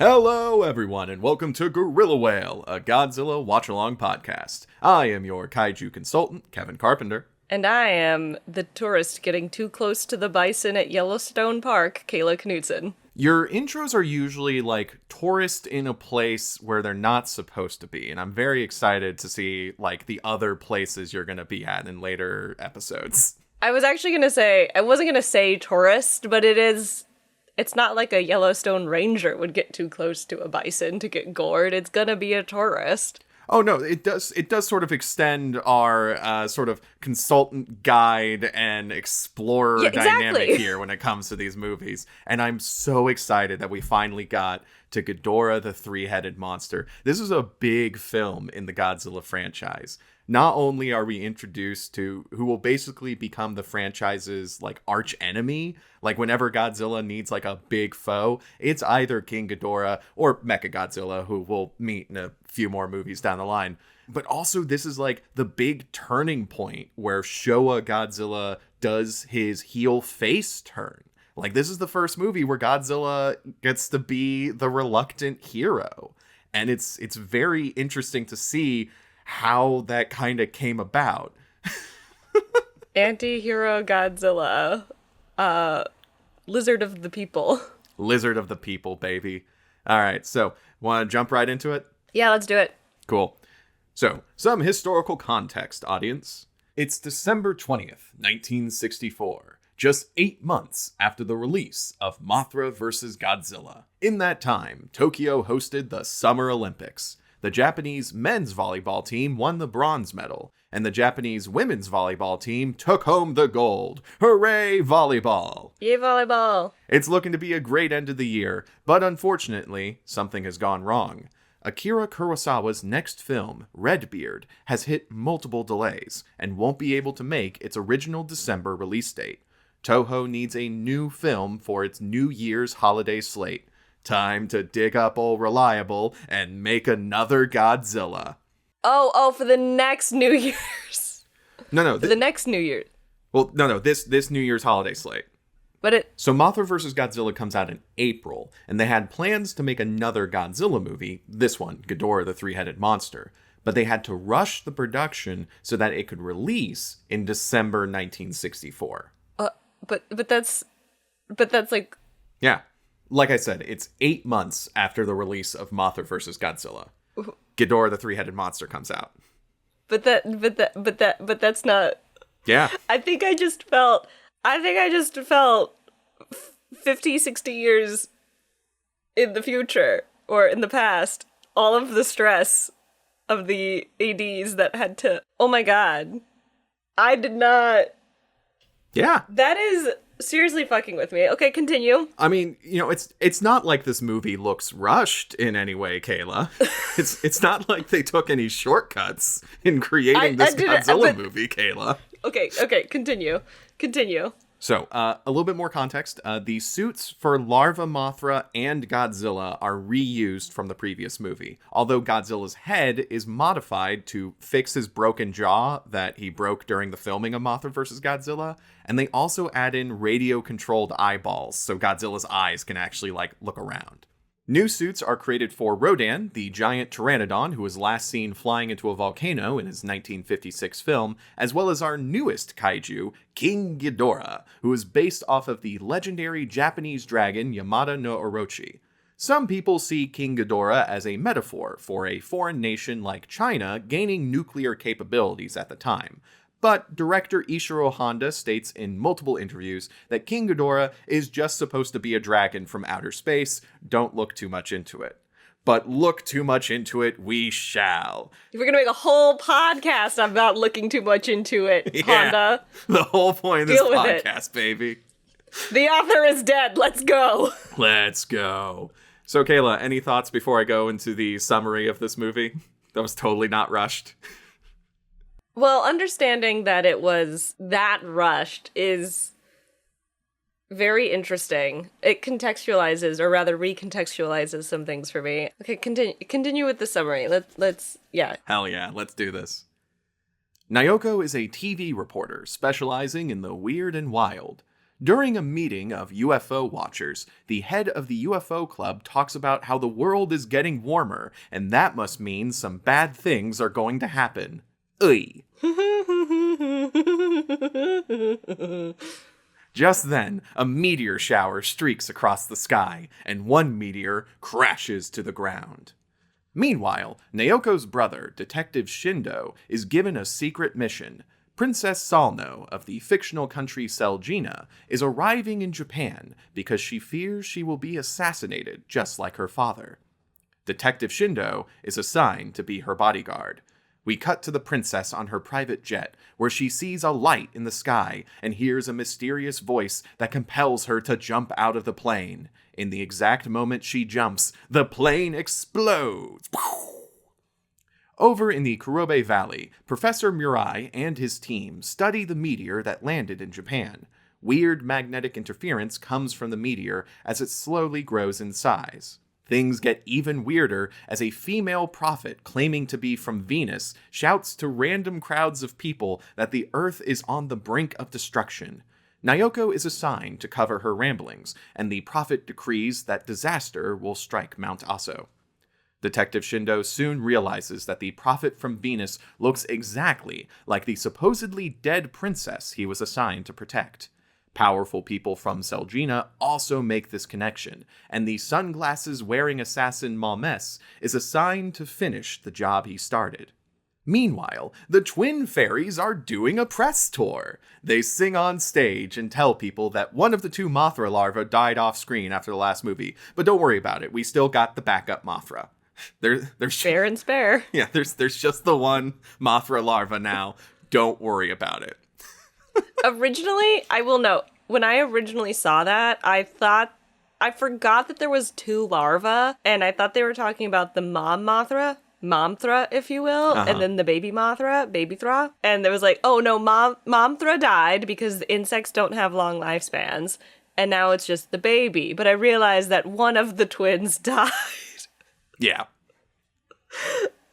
Hello, everyone, and welcome to Gorilla Whale, a Godzilla watch-along podcast. I am your kaiju consultant, Kevin Carpenter. And I am the tourist getting too close to the bison at Yellowstone Park, Kayla Knudsen. Your intros are usually like tourist in a place where they're not supposed to be, and I'm very excited to see like the other places you're going to be at in later episodes. I was actually going to say, I wasn't going to say tourist, but it's not like a Yellowstone ranger would get too close to a bison to get gored. It's going to be a tourist. Oh, no, it does sort of extend our sort of consultant guide and explorer dynamic here when it comes to these movies. And I'm so excited that we finally got to Ghidorah, the three-headed monster. This is a big film in the Godzilla franchise. Not only are we introduced to who will basically become the franchise's like arch enemy, like whenever Godzilla needs like a big foe, it's either King Ghidorah or Mechagodzilla, who we'll meet in a few more movies down the line. But also this is like the big turning point where Showa Godzilla does his heel face turn. Like this is the first movie where Godzilla gets to be the reluctant hero. And it's very interesting to see how that kind of came about. Anti-hero Godzilla. Lizard of the people. Lizard of the people, baby. All right, so want to jump right into it? Yeah, let's do it. Cool. So, some historical context, audience. It's December 20th, 1964. Just 8 months after the release of Mothra vs. Godzilla. In that time, Tokyo hosted the Summer Olympics. The Japanese men's volleyball team won the bronze medal, and the Japanese women's volleyball team took home the gold. Hooray, volleyball! Yay, volleyball! It's looking to be a great end of the year, but unfortunately, something has gone wrong. Akira Kurosawa's next film, Redbeard, has hit multiple delays, and won't be able to make its original December release date. Toho needs a new film for its New Year's holiday slate. Time to dig up old Reliable and make another Godzilla. Oh, for the next New Year's. No. The next New Year. Well, no, this New Year's holiday slate. So Mothra vs. Godzilla comes out in April, and they had plans to make another Godzilla movie, this one, Ghidorah the Three-Headed Monster, but they had to rush the production so that it could release in December 1964. But that's like... Yeah. Like I said, it's 8 months after the release of Mothra vs. Godzilla. Ghidorah the Three-Headed Monster comes out. But that's not... Yeah. I think I just felt 50, 60 years in the future or in the past, all of the stress of the ADs that had to... Oh my god. I did not... Yeah. That is seriously fucking with me. Okay, continue. I mean, it's not like this movie looks rushed in any way, Kayla. It's not like they took any shortcuts in creating this Godzilla movie, Kayla. Okay, continue. So, a little bit more context. The suits for Larva Mothra and Godzilla are reused from the previous movie, although Godzilla's head is modified to fix his broken jaw that he broke during the filming of Mothra vs. Godzilla, and they also add in radio-controlled eyeballs so Godzilla's eyes can actually, look around. New suits are created for Rodan, the giant pteranodon who was last seen flying into a volcano in his 1956 film, as well as our newest kaiju, King Ghidorah, who is based off of the legendary Japanese dragon Yamada no Orochi. Some people see King Ghidorah as a metaphor for a foreign nation like China gaining nuclear capabilities at the time. But director Ishiro Honda states in multiple interviews that King Ghidorah is just supposed to be a dragon from outer space. Don't look too much into it. But look too much into it, we shall. We're going to make a whole podcast about looking too much into it, Honda. The whole point of this podcast, baby. The author is dead. Let's go. Let's go. So, Kayla, any thoughts before I go into the summary of this movie? That was totally not rushed. Well, understanding that it was that rushed is very interesting. It contextualizes, or rather recontextualizes some things for me. Okay, continue with the summary. Let's. Hell yeah, let's do this. Naoko is a TV reporter specializing in the weird and wild. During a meeting of UFO watchers, the head of the UFO club talks about how the world is getting warmer, and that must mean some bad things are going to happen. Ugh. Just then, a meteor shower streaks across the sky, and one meteor crashes to the ground. Meanwhile, Naoko's brother, Detective Shindo, is given a secret mission. Princess Salno of the fictional country Selgina is arriving in Japan because she fears she will be assassinated just like her father. Detective Shindo is assigned to be her bodyguard. We cut to the princess on her private jet, where she sees a light in the sky and hears a mysterious voice that compels her to jump out of the plane. In the exact moment she jumps, the plane explodes. Over in the Kurobe Valley, Professor Murai and his team study the meteor that landed in Japan. Weird magnetic interference comes from the meteor as it slowly grows in size. Things get even weirder as a female prophet claiming to be from Venus shouts to random crowds of people that the Earth is on the brink of destruction. Naoko is assigned to cover her ramblings, and the prophet decrees that disaster will strike Mount Aso. Detective Shindo soon realizes that the prophet from Venus looks exactly like the supposedly dead princess he was assigned to protect. Powerful people from Selgina also make this connection, and the sunglasses-wearing assassin Malmes is assigned to finish the job he started. Meanwhile, the twin fairies are doing a press tour. They sing on stage and tell people that one of the two Mothra larvae died off screen after the last movie, but don't worry about it, we still got the backup Mothra. There's fair and spare. Yeah, there's just the one Mothra larva now. Don't worry about it. Originally, I will note, when I originally saw that, I forgot that there was two larvae, and I thought they were talking about the mom Momthra, if you will, and then the baby Mothra, Babythra. And there was like, oh no, Momthra died because the insects don't have long lifespans, and now it's just the baby. But I realized that one of the twins died. Yeah.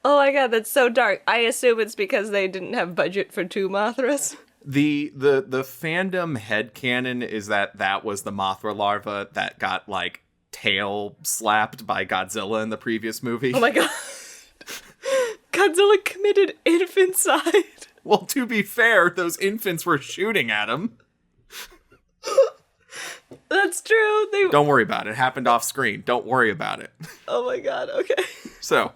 Oh my god, that's so dark. I assume it's because they didn't have budget for two Mothras. The fandom headcanon is that was the Mothra larva that got, like, tail slapped by Godzilla in the previous movie. Oh my god. Godzilla committed infanticide. Well, to be fair, those infants were shooting at him. That's true. Don't worry about it. It happened off screen. Don't worry about it. Oh my god, okay. So,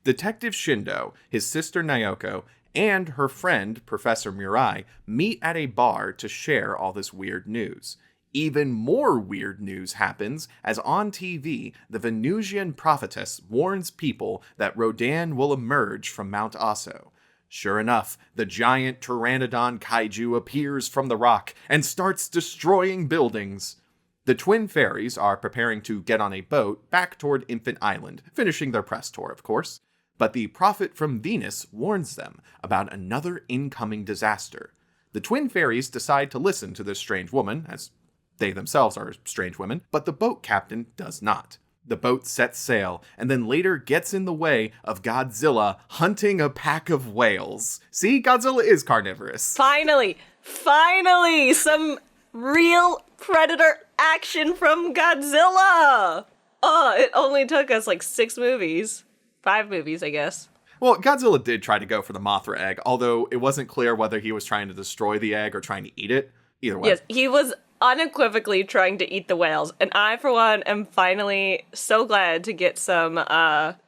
Detective Shindo, his sister Naoko, and her friend, Professor Murai, meet at a bar to share all this weird news. Even more weird news happens as on TV, the Venusian prophetess warns people that Rodan will emerge from Mount Aso. Sure enough, the giant Pteranodon kaiju appears from the rock and starts destroying buildings. The twin fairies are preparing to get on a boat back toward Infant Island, finishing their press tour, of course. But the prophet from Venus warns them about another incoming disaster. The twin fairies decide to listen to this strange woman, as they themselves are strange women, but the boat captain does not. The boat sets sail, and then later gets in the way of Godzilla hunting a pack of whales. See, Godzilla is carnivorous. Finally, some real predator action from Godzilla! Oh, it only took us like 5 movies, I guess. Well, Godzilla did try to go for the Mothra egg, although it wasn't clear whether he was trying to destroy the egg or trying to eat it. Either way. Yes, he was unequivocally trying to eat the whales, and I, for one, am finally so glad to get some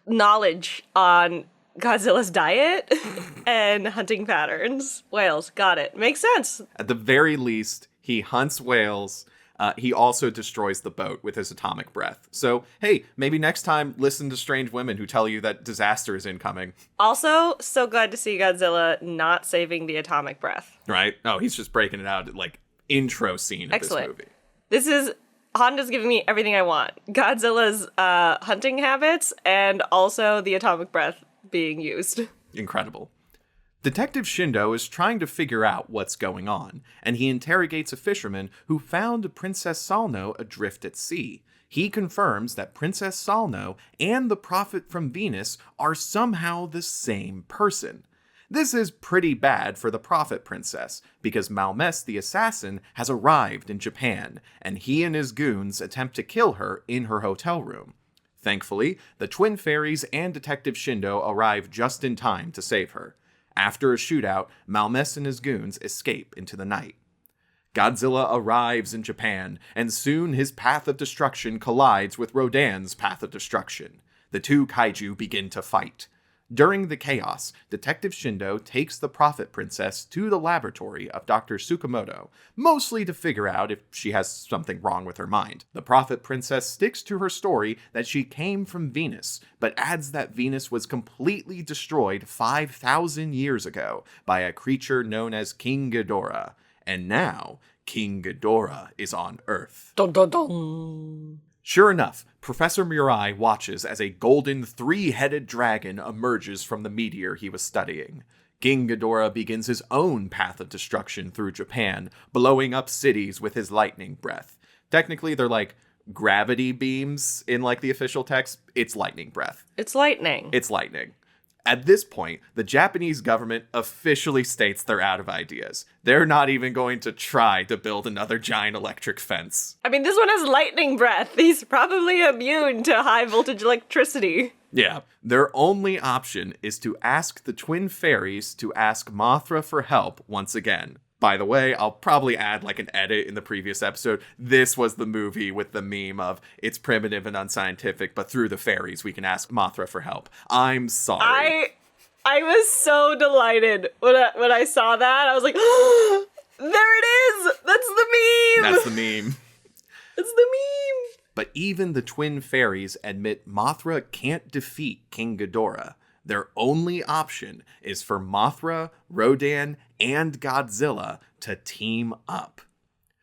knowledge on Godzilla's diet and hunting patterns. Whales, got it. Makes sense. At the very least, he hunts whales. He also destroys the boat with his atomic breath. So, hey, maybe next time listen to strange women who tell you that disaster is incoming. Also, so glad to see Godzilla not saving the atomic breath. Right? Oh, he's just breaking it out, like, intro scene of this movie. Honda's giving me everything I want. Godzilla's hunting habits and also the atomic breath being used. Incredible. Detective Shindo is trying to figure out what's going on, and he interrogates a fisherman who found Princess Salno adrift at sea. He confirms that Princess Salno and the prophet from Venus are somehow the same person. This is pretty bad for the Prophet Princess, because Malmès the assassin has arrived in Japan, and he and his goons attempt to kill her in her hotel room. Thankfully, the twin fairies and Detective Shindo arrive just in time to save her. After a shootout, Malmès and his goons escape into the night. Godzilla arrives in Japan, and soon his path of destruction collides with Rodan's path of destruction. The two kaiju begin to fight. During the chaos, Detective Shindo takes the Prophet Princess to the laboratory of Dr. Tsukamoto, mostly to figure out if she has something wrong with her mind. The Prophet Princess sticks to her story that she came from Venus, but adds that Venus was completely destroyed 5,000 years ago by a creature known as King Ghidorah. And now, King Ghidorah is on Earth. Dun, dun, dun. Sure enough, Professor Murai watches as a golden three-headed dragon emerges from the meteor he was studying. King Ghidorah begins his own path of destruction through Japan, blowing up cities with his lightning breath. Technically, they're like gravity beams in like the official text. It's lightning breath. It's lightning. It's lightning. At this point, the Japanese government officially states they're out of ideas. They're not even going to try to build another giant electric fence. I mean, this one has lightning breath. He's probably immune to high voltage electricity. Yeah. Their only option is to ask the twin fairies to ask Mothra for help once again. By the way, I'll probably add like an edit in the previous episode. This was the movie with the meme of it's primitive and unscientific, but through the fairies we can ask Mothra for help. I'm sorry. I was so delighted when I saw that. I was like, oh, there it is! That's the meme! That's the meme. It's the meme! But even the twin fairies admit Mothra can't defeat King Ghidorah. Their only option is for Mothra, Rodan, and Godzilla to team up.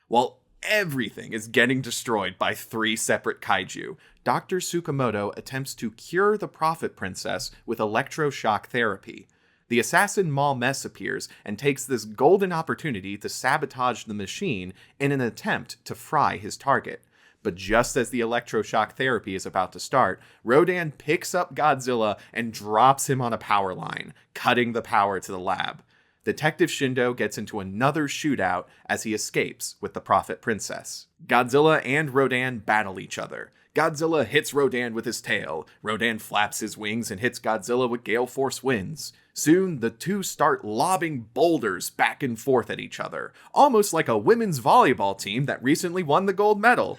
While everything is getting destroyed by three separate kaiju, Dr. Tsukamoto attempts to cure the Prophet Princess with electroshock therapy. The assassin Malmès appears and takes this golden opportunity to sabotage the machine in an attempt to fry his target. But just as the electroshock therapy is about to start, Rodan picks up Godzilla and drops him on a power line, cutting the power to the lab. Detective Shindo gets into another shootout as he escapes with the Prophet Princess. Godzilla and Rodan battle each other. Godzilla hits Rodan with his tail. Rodan flaps his wings and hits Godzilla with gale force winds. Soon, the two start lobbing boulders back and forth at each other, almost like a women's volleyball team that recently won the gold medal.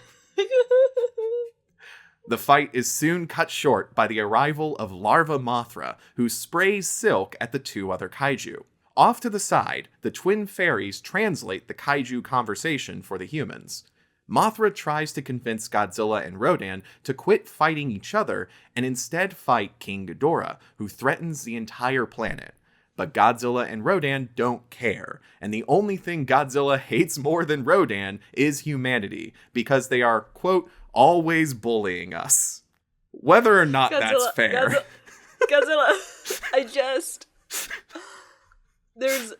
The fight is soon cut short by the arrival of Larva Mothra, who sprays silk at the two other kaiju. Off to the side, the twin fairies translate the kaiju conversation for the humans. Mothra tries to convince Godzilla and Rodan to quit fighting each other and instead fight King Ghidorah, who threatens the entire planet. But Godzilla and Rodan don't care, and the only thing Godzilla hates more than Rodan is humanity, because they are, quote, always bullying us. Whether or not that's fair. Godzilla, there's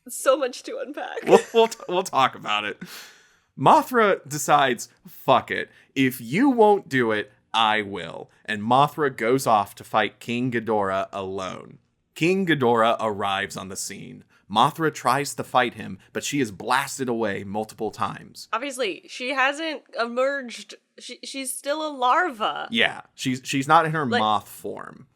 so much to unpack. We'll talk about it. Mothra decides, fuck it. If you won't do it, I will. And Mothra goes off to fight King Ghidorah alone. King Ghidorah arrives on the scene. Mothra tries to fight him, but she is blasted away multiple times. Obviously, she hasn't emerged. She's still a larva. Yeah, she's not in her moth form.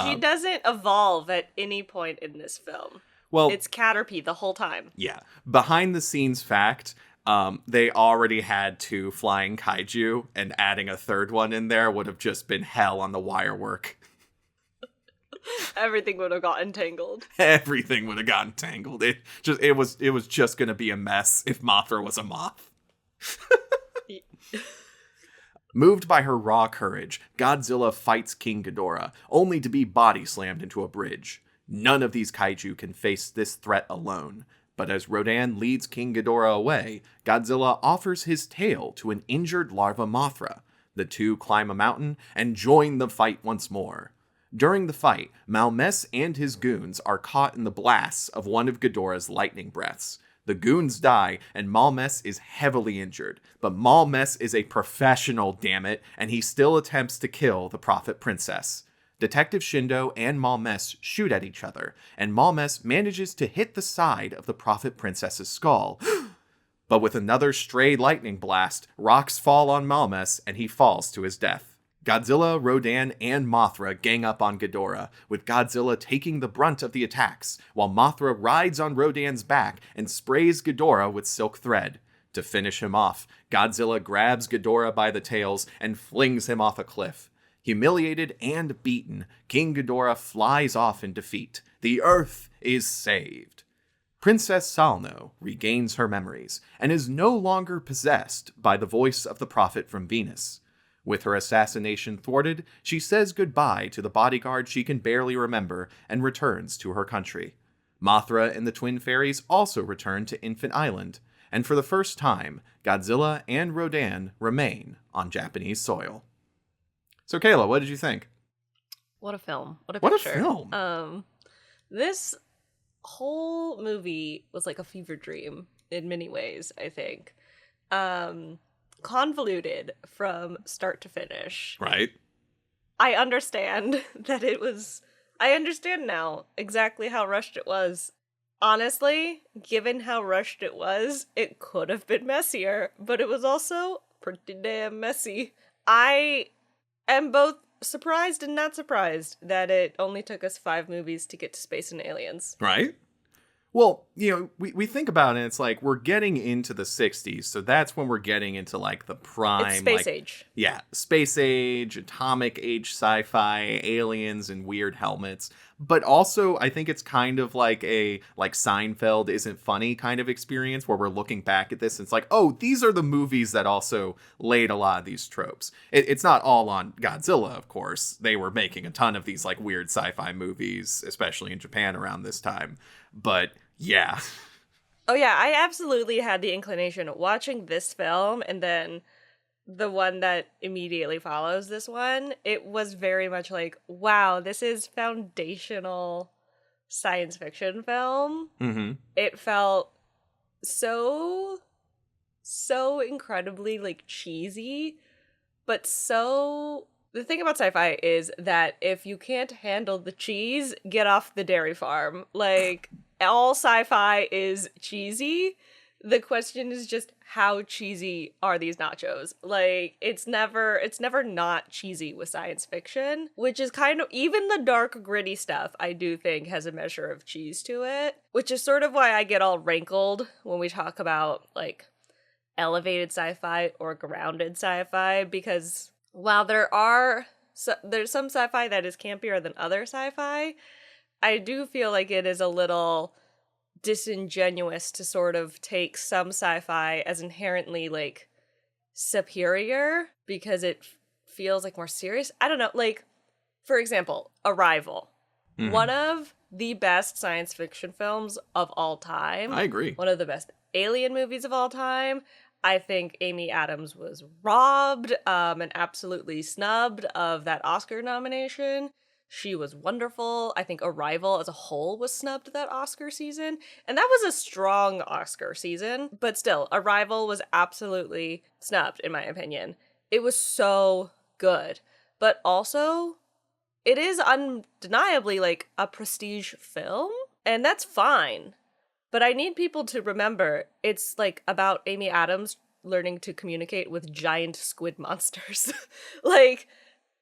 She doesn't evolve at any point in this film. Well, it's Caterpie the whole time. Yeah. Behind the scenes fact, they already had two flying kaiju, and adding a third one in there would have just been hell on the wire work. Everything would have gotten tangled. Everything would have gotten tangled. It was just gonna be a mess if Mothra was a moth. Moved by her raw courage, Godzilla fights King Ghidorah, only to be body slammed into a bridge. None of these kaiju can face this threat alone. But as Rodan leads King Ghidorah away, Godzilla offers his tail to an injured larva Mothra. The two climb a mountain and join the fight once more. During the fight, Malmès and his goons are caught in the blasts of one of Ghidorah's lightning breaths. The goons die, and Malmès is heavily injured. But Malmès is a professional, damn it, and he still attempts to kill the Prophet Princess. Detective Shindo and Malmes shoot at each other, and Malmes manages to hit the side of the Prophet Princess's skull. But with another stray lightning blast, rocks fall on Malmes and he falls to his death. Godzilla, Rodan, and Mothra gang up on Ghidorah, with Godzilla taking the brunt of the attacks, while Mothra rides on Rodan's back and sprays Ghidorah with silk thread. To finish him off, Godzilla grabs Ghidorah by the tails and flings him off a cliff. Humiliated and beaten, King Ghidorah flies off in defeat. The Earth is saved. Princess Salno regains her memories and is no longer possessed by the voice of the prophet from Venus. With her assassination thwarted, she says goodbye to the bodyguard she can barely remember and returns to her country. Mothra and the Twin Fairies also return to Infant Island, and for the first time, Godzilla and Rodan remain on Japanese soil. So, Kayla, what did you think? What a film. What a What a picture. film. This whole movie was like a fever dream in many ways, I think. Convoluted from start to finish. Right. I understand that it was... I understand now exactly how rushed it was. Honestly, given how rushed it was, it could have been messier, but it was also pretty damn messy. I am both surprised and not surprised that it only took us 5 movies to get to space and aliens. Right? Well, we think about it, it's like we're getting into the 60s, so that's when we're getting into like the prime... It's space age. Yeah, space age, atomic age sci-fi, aliens and weird helmets. But also, I think it's kind of like a Seinfeld isn't funny kind of experience where we're looking back at this and it's like, oh, these are the movies that also laid a lot of these tropes. It's not all on Godzilla, of course. They were making a ton of these like weird sci-fi movies, especially in Japan around this time. But yeah. Oh yeah, I absolutely had the inclination of watching this film and then the one that immediately follows this one. It was very much like, wow, this is foundational science fiction film. Mm-hmm. It felt so incredibly like cheesy, but so... The thing about sci-fi is that if you can't handle the cheese, get off the dairy farm. Like, all sci-fi is cheesy. The question is just how cheesy are these nachos? Like, it's never not cheesy with science fiction, which is kind of, even the dark, gritty stuff, I do think has a measure of cheese to it, which is sort of why I get all rankled when we talk about, like, elevated sci-fi or grounded sci-fi, because... while there's some sci-fi that is campier than other sci-fi, I do feel like it is a little disingenuous to sort of take some sci-fi as inherently, like, superior because it feels, like, more serious. I don't know, like, for example, Arrival. Mm-hmm. One of the best science fiction films of all time. I agree. One of the best alien movies of all time. I think Amy Adams was robbed and absolutely snubbed of that Oscar nomination. She was wonderful. I think Arrival as a whole was snubbed that Oscar season. And that was a strong Oscar season. But still, Arrival was absolutely snubbed, in my opinion. It was so good. But also, it is undeniably like a prestige film. And that's fine. But I need people to remember it's like about Amy Adams learning to communicate with giant squid monsters. Like,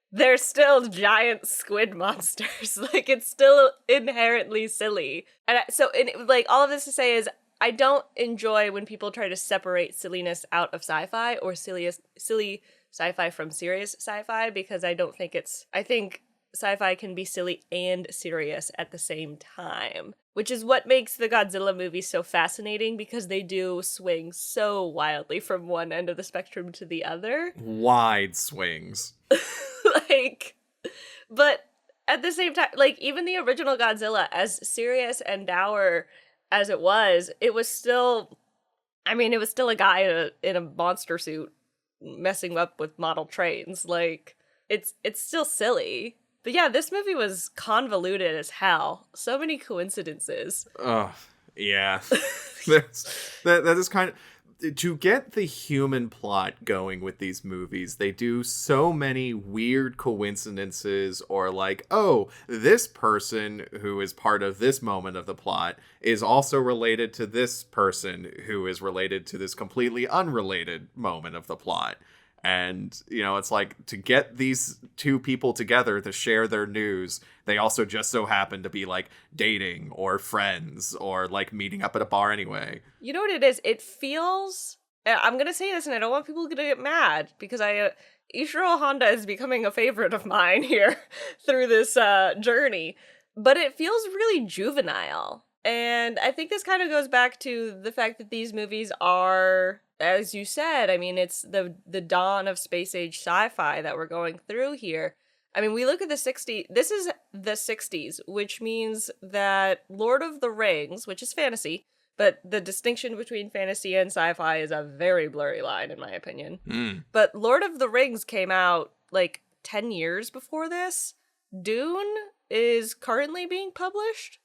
they're still giant squid monsters. Like, it's still inherently silly. And like, all of this to say is, I don't enjoy when people try to separate silliness out of sci-fi or silly sci-fi from serious sci-fi, because I think sci-fi can be silly and serious at the same time, which is what makes the Godzilla movies so fascinating, because they do swing so wildly from one end of the spectrum to the other. Wide swings. Like, but at the same time, like, even the original Godzilla, as serious and dour as it was still, I mean, it was still a guy in a monster suit messing up with model trains. Like, it's still silly. But yeah, this movie was convoluted as hell. So many coincidences. Oh, yeah. that is kind of... To get the human plot going with these movies, they do so many weird coincidences, or like, oh, this person who is part of this moment of the plot is also related to this person who is related to this completely unrelated moment of the plot. And, you know, it's like, to get these two people together to share their news, they also just so happen to be, like, dating or friends or, like, meeting up at a bar anyway. You know what it is? It feels... I'm going to say this, and I don't want people to get mad, because Ishiro Honda is becoming a favorite of mine here through this journey. But it feels really juvenile. And I think this kind of goes back to the fact that these movies are... As you said, I mean, it's the dawn of space age sci-fi that we're going through here. I mean, we look at the 60s. This is the 60s, which means that Lord of the Rings, which is fantasy, but the distinction between fantasy and sci-fi is a very blurry line, in my opinion. But Lord of the Rings came out like 10 years before this. Dune is currently being published,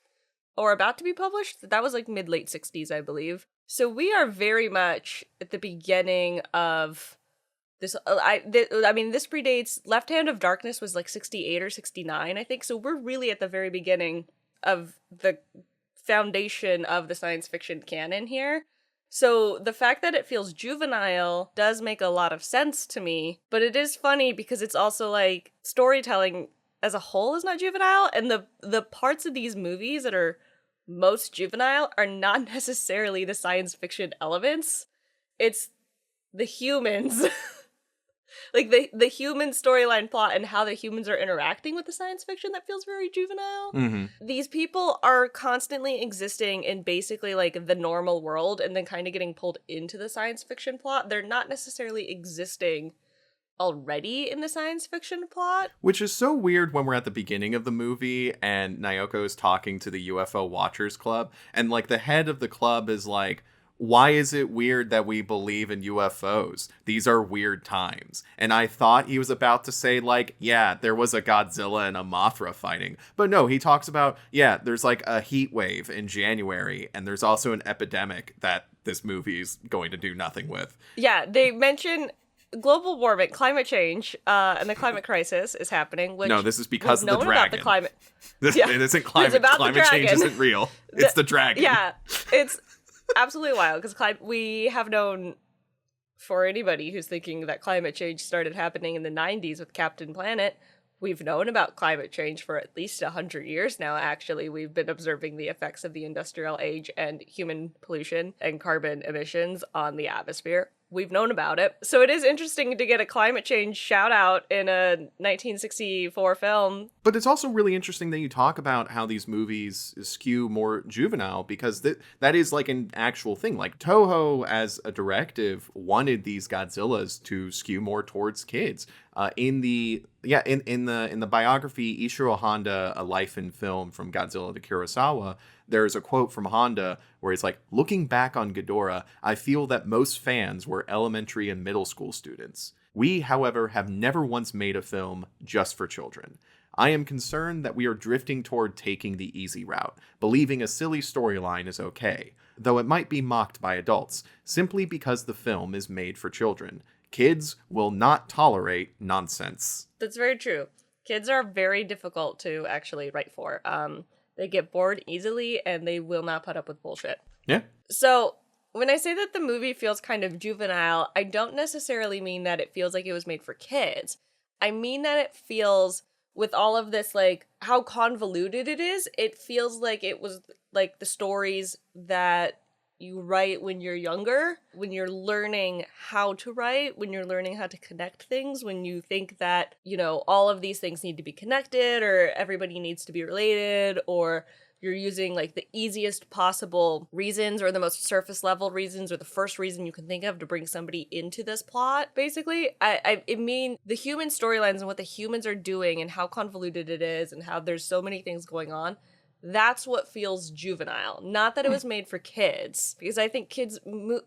or about to be published. That was like mid-late 60s, I believe. So we are very much at the beginning of this. I mean, this predates Left Hand of Darkness was like 68 or 69, I think. So we're really at the very beginning of the foundation of the science fiction canon here. So the fact that it feels juvenile does make a lot of sense to me. But it is funny because it's also like storytelling as a whole is not juvenile. And the parts of these movies that are most juvenile are not necessarily the science fiction elements. It's the humans. Like the human storyline plot and how the humans are interacting with the science fiction that feels very juvenile. Mm-hmm. These people are constantly existing in basically like the normal world and then kind of getting pulled into the science fiction plot. They're not necessarily existing already in the science fiction plot. Which is so weird when we're at the beginning of the movie and Naoko is talking to the UFO Watchers Club, and like the head of the club is like, why is it weird that we believe in UFOs? These are weird times. And I thought he was about to say like, yeah, there was a Godzilla and a Mothra fighting. But no, he talks about, yeah, there's like a heat wave in January, and there's also an epidemic that this movie is going to do nothing with. Yeah, they mention global warming, climate change, and the climate crisis is happening. Which no, this is because of the dragon. About the climate. It isn't climate. Climate change isn't real. It's the dragon. Yeah, it's absolutely wild because we have known, for anybody who's thinking that climate change started happening in the 90s with Captain Planet, we've known about climate change for at least 100 years now, actually. We've been observing the effects of the industrial age and human pollution and carbon emissions on the atmosphere. We've known about it. So it is interesting to get a climate change shout out in a 1964 film. But it's also really interesting that you talk about how these movies skew more juvenile, because that is like an actual thing. Like Toho, as a directive, wanted these Godzillas to skew more towards kids. In the biography Ishiro Honda, A Life in Film from Godzilla to Kurosawa, there's a quote from Honda where he's like, looking back on Ghidorah, I feel that most fans were elementary and middle school students. We, however, have never once made a film just for children. I am concerned that we are drifting toward taking the easy route, believing a silly storyline is okay, though it might be mocked by adults, simply because the film is made for children. Kids will not tolerate nonsense. That's very true. Kids are very difficult to actually write for. They get bored easily, and they will not put up with bullshit. Yeah. So, when I say that the movie feels kind of juvenile, I don't necessarily mean that it feels like it was made for kids. I mean that it feels, with all of this, like, how convoluted it is, it feels like it was, like, the stories that you write when you're younger, when you're learning how to write, when you're learning how to connect things, when you think that, you know, all of these things need to be connected, or everybody needs to be related, or you're using like the easiest possible reasons or the most surface level reasons or the first reason you can think of to bring somebody into this plot. Basically, I mean the human storylines and what the humans are doing and how convoluted it is and how there's so many things going on. That's what feels juvenile. Not that it was made for kids, because I think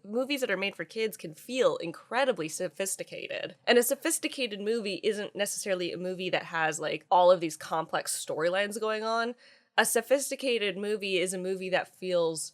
movies that are made for kids can feel incredibly sophisticated. And a sophisticated movie isn't necessarily a movie that has like all of these complex storylines going on. A sophisticated movie is a movie that feels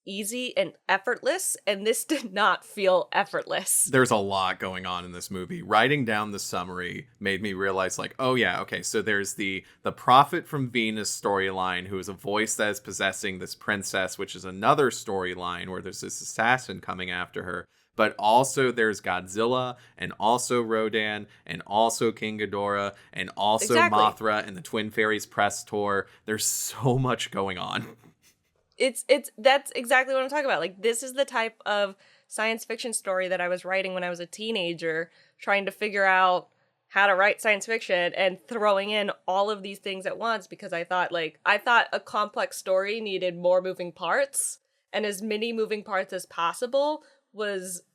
easy and effortless, and this did not feel effortless. There's a lot going on in this movie. Writing down the summary made me realize, like, oh yeah, okay, so there's the Prophet from Venus storyline, who is a voice that is possessing this princess, which is another storyline where there's this assassin coming after her. But also there's Godzilla, and also Rodan, and also King Ghidorah, and also Mothra, and the Twin Fairies press tour. There's so much going on. It's that's exactly what I'm talking about. Like, this is the type of science fiction story that I was writing when I was a teenager, trying to figure out how to write science fiction and throwing in all of these things at once, because I thought a complex story needed more moving parts, and as many moving parts as possible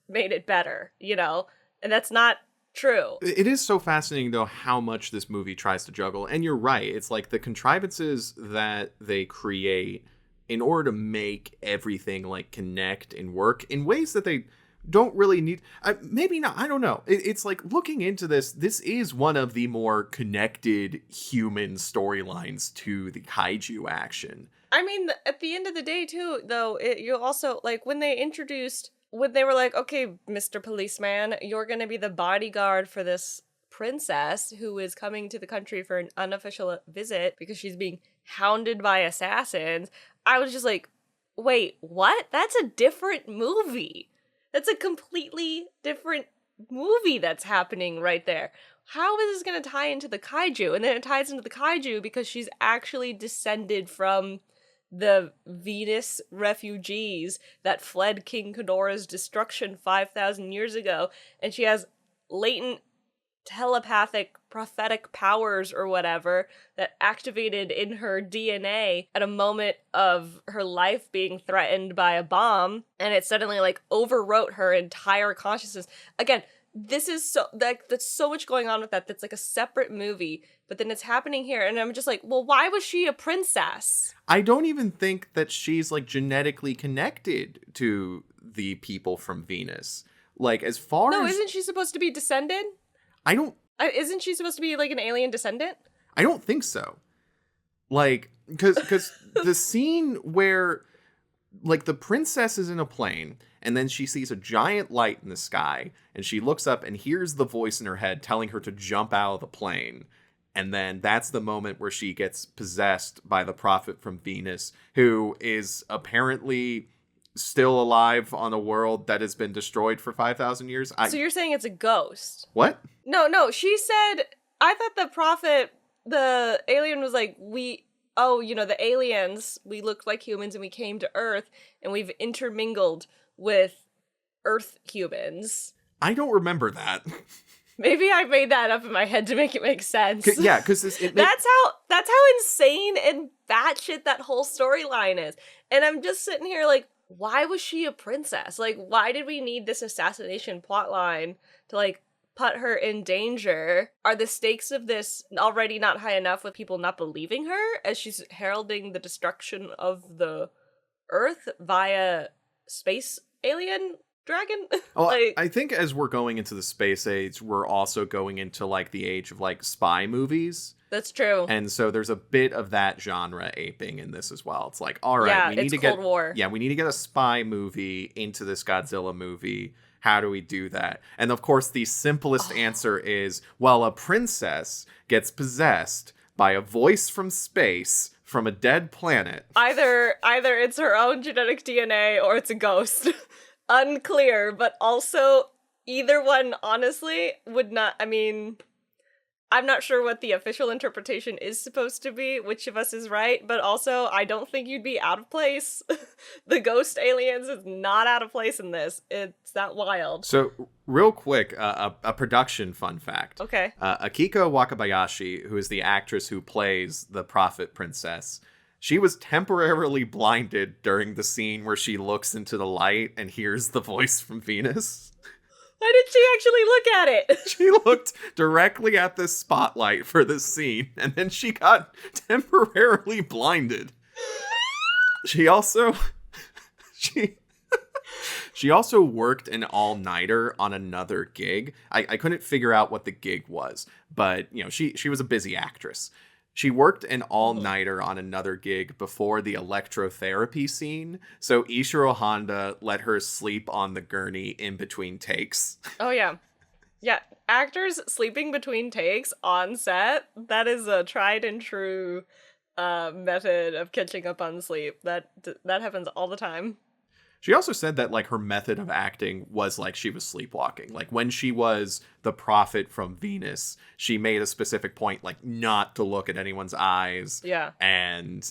made it better, you know? And that's not true. It is so fascinating, though, how much this movie tries to juggle. And you're right. It's like the contrivances that they create in order to make everything like connect and work in ways that they don't really need. Maybe not. I don't know. It's like, looking into this is one of the more connected human storylines to the kaiju action. I mean, at the end of the day, too, though, you also, like, when they were like, okay, Mr. Policeman, you're going to be the bodyguard for this princess who is coming to the country for an unofficial visit because she's being hounded by assassins. I was just like, wait, what? That's a different movie. That's a completely different movie that's happening right there. How is this going to tie into the kaiju? And then it ties into the kaiju because she's actually descended from the Venus refugees that fled King Ghidorah's destruction 5,000 years ago, and she has latent telepathic prophetic powers or whatever that activated in her DNA at a moment of her life being threatened by a bomb, and it suddenly like overwrote her entire consciousness. Again, this is so, like, that's so much going on with that's like a separate movie, but then it's happening here, and I'm just like, well, why was she a princess? I don't even think that she's like genetically connected to the people from Venus. Like, as far as... No, isn't she supposed to be descended? Isn't she supposed to be like an alien descendant? I don't think so. Like, because the scene where, like, the princess is in a plane, and then she sees a giant light in the sky, and she looks up and hears the voice in her head telling her to jump out of the plane. And then that's the moment where she gets possessed by the Prophet from Venus, who is apparently still alive on a world that has been destroyed for 5,000 years. So you're saying it's a ghost? What? No, she said, I thought the Prophet, the alien was like, the aliens, we looked like humans and we came to Earth and we've intermingled with Earth humans. I don't remember that. Maybe I made that up in my head to make it make sense. Yeah, because that's how insane and batshit that whole storyline is. And I'm just sitting here like, why was she a princess? Like, why did we need this assassination plotline to like put her in danger? Are the stakes of this already not high enough with people not believing her as she's heralding the destruction of the Earth via space alien dragon? Well, I think as we're going into the space age, we're also going into like the age of like spy movies. That's true. And so there's a bit of that genre aping in this as well. It's like, all right, we need to get Cold War. Yeah, we need to get a spy movie into this Godzilla movie. How do we do that? And of course, the simplest answer is, well, a princess gets possessed by a voice from space from a dead planet. Either it's her own genetic DNA or it's a ghost. Unclear, but also either one honestly would not, I mean, I'm not sure what the official interpretation is supposed to be, which of us is right, but also I don't think you'd be out of place. The ghost aliens is not out of place in this. It's that wild. So real quick, a production fun fact. Okay. Akiko Wakabayashi, who is the actress who plays the Prophet Princess, she was temporarily blinded during the scene where she looks into the light and hears the voice from Venus. Why did she actually look at it? She looked directly at this spotlight for this scene, and then she got temporarily blinded. She also worked an all-nighter on another gig. I couldn't figure out what the gig was, but you know, she was a busy actress. She worked an all-nighter on another gig before the electrotherapy scene, so Ishiro Honda let her sleep on the gurney in between takes. Oh, yeah. Yeah, actors sleeping between takes on set, that is a tried and true method of catching up on sleep. That happens all the time. She also said that, like, her method of acting was like she was sleepwalking. Like, when she was the prophet from Venus, she made a specific point, like, not to look at anyone's eyes. Yeah. And,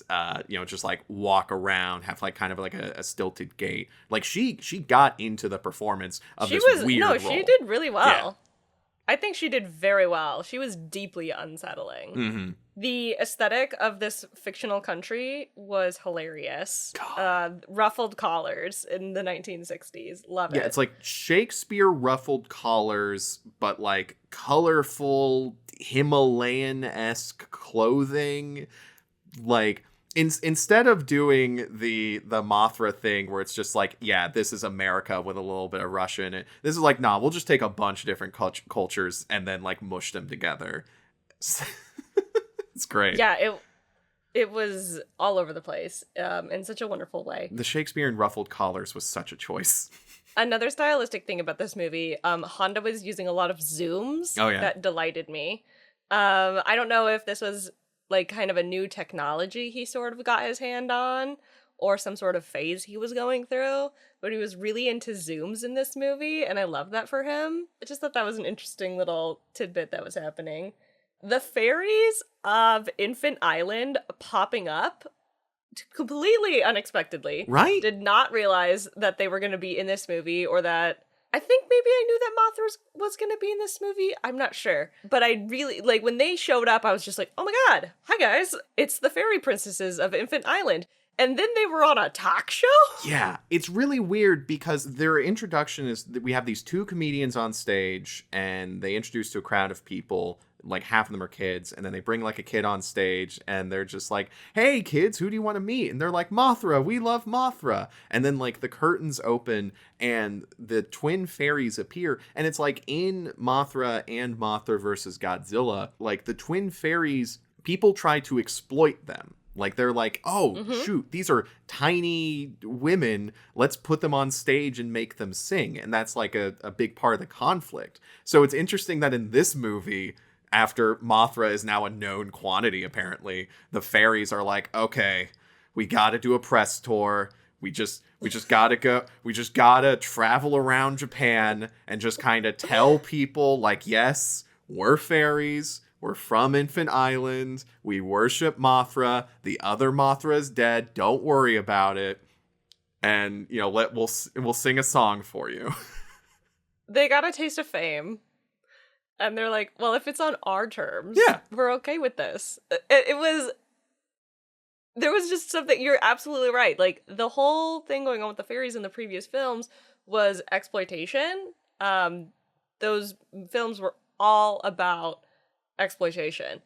just, like, walk around, have, like, kind of, like, a stilted gait. Like, she got into the performance of this weird role. She did really well. Yeah. I think she did very well. She was deeply unsettling. Mm-hmm. The aesthetic of this fictional country was hilarious. Ruffled collars in the 1960s. Love it. Yeah, it's like Shakespeare ruffled collars, but like colorful Himalayan-esque clothing. Like, instead of doing the Mothra thing where it's just like, yeah, this is America with a little bit of Russian, this is like, nah, we'll just take a bunch of different cultures and then like mush them together. It's great. Yeah, it was all over the place in such a wonderful way. The Shakespeare and ruffled collars was such a choice. Another stylistic thing about this movie, Honda was using a lot of zooms that delighted me. I don't know if this was like kind of a new technology he sort of got his hand on or some sort of phase he was going through, but he was really into zooms in this movie, and I love that for him. I just thought that was an interesting little tidbit that was happening. The fairies of Infant Island popping up completely unexpectedly. Right? Did not realize that they were going to be in this movie, or that I think maybe I knew that Mothra was going to be in this movie. I'm not sure. But I really, like, when they showed up, I was just like, oh my god, hi guys, it's the fairy princesses of Infant Island. And then they were on a talk show? Yeah, it's really weird because their introduction is that we have these two comedians on stage and they introduce to a crowd of people, like half of them are kids, and then they bring like a kid on stage and they're just like, hey kids, who do you want to meet? And they're like, Mothra, we love Mothra. And then like the curtains open and the twin fairies appear, and it's like in Mothra and Mothra versus Godzilla, like the twin fairies, people try to exploit them. Like, they're like, oh, shoot, these are tiny women. Let's put them on stage and make them sing. And that's like a big part of the conflict. So it's interesting that in this movie, after Mothra is now a known quantity, apparently, the fairies are like, okay, we got to do a press tour. We just got to go. We just got to travel around Japan and just kind of tell people, like, yes, we're fairies. We're from Infant Island. We worship Mothra. The other Mothra is dead. Don't worry about it. And, you know, we'll sing a song for you. They got a taste of fame. And they're like, well, if it's on our terms, we're okay with this. There was just something, you're absolutely right. Like, the whole thing going on with the fairies in the previous films was exploitation. Those films were all about exploitation.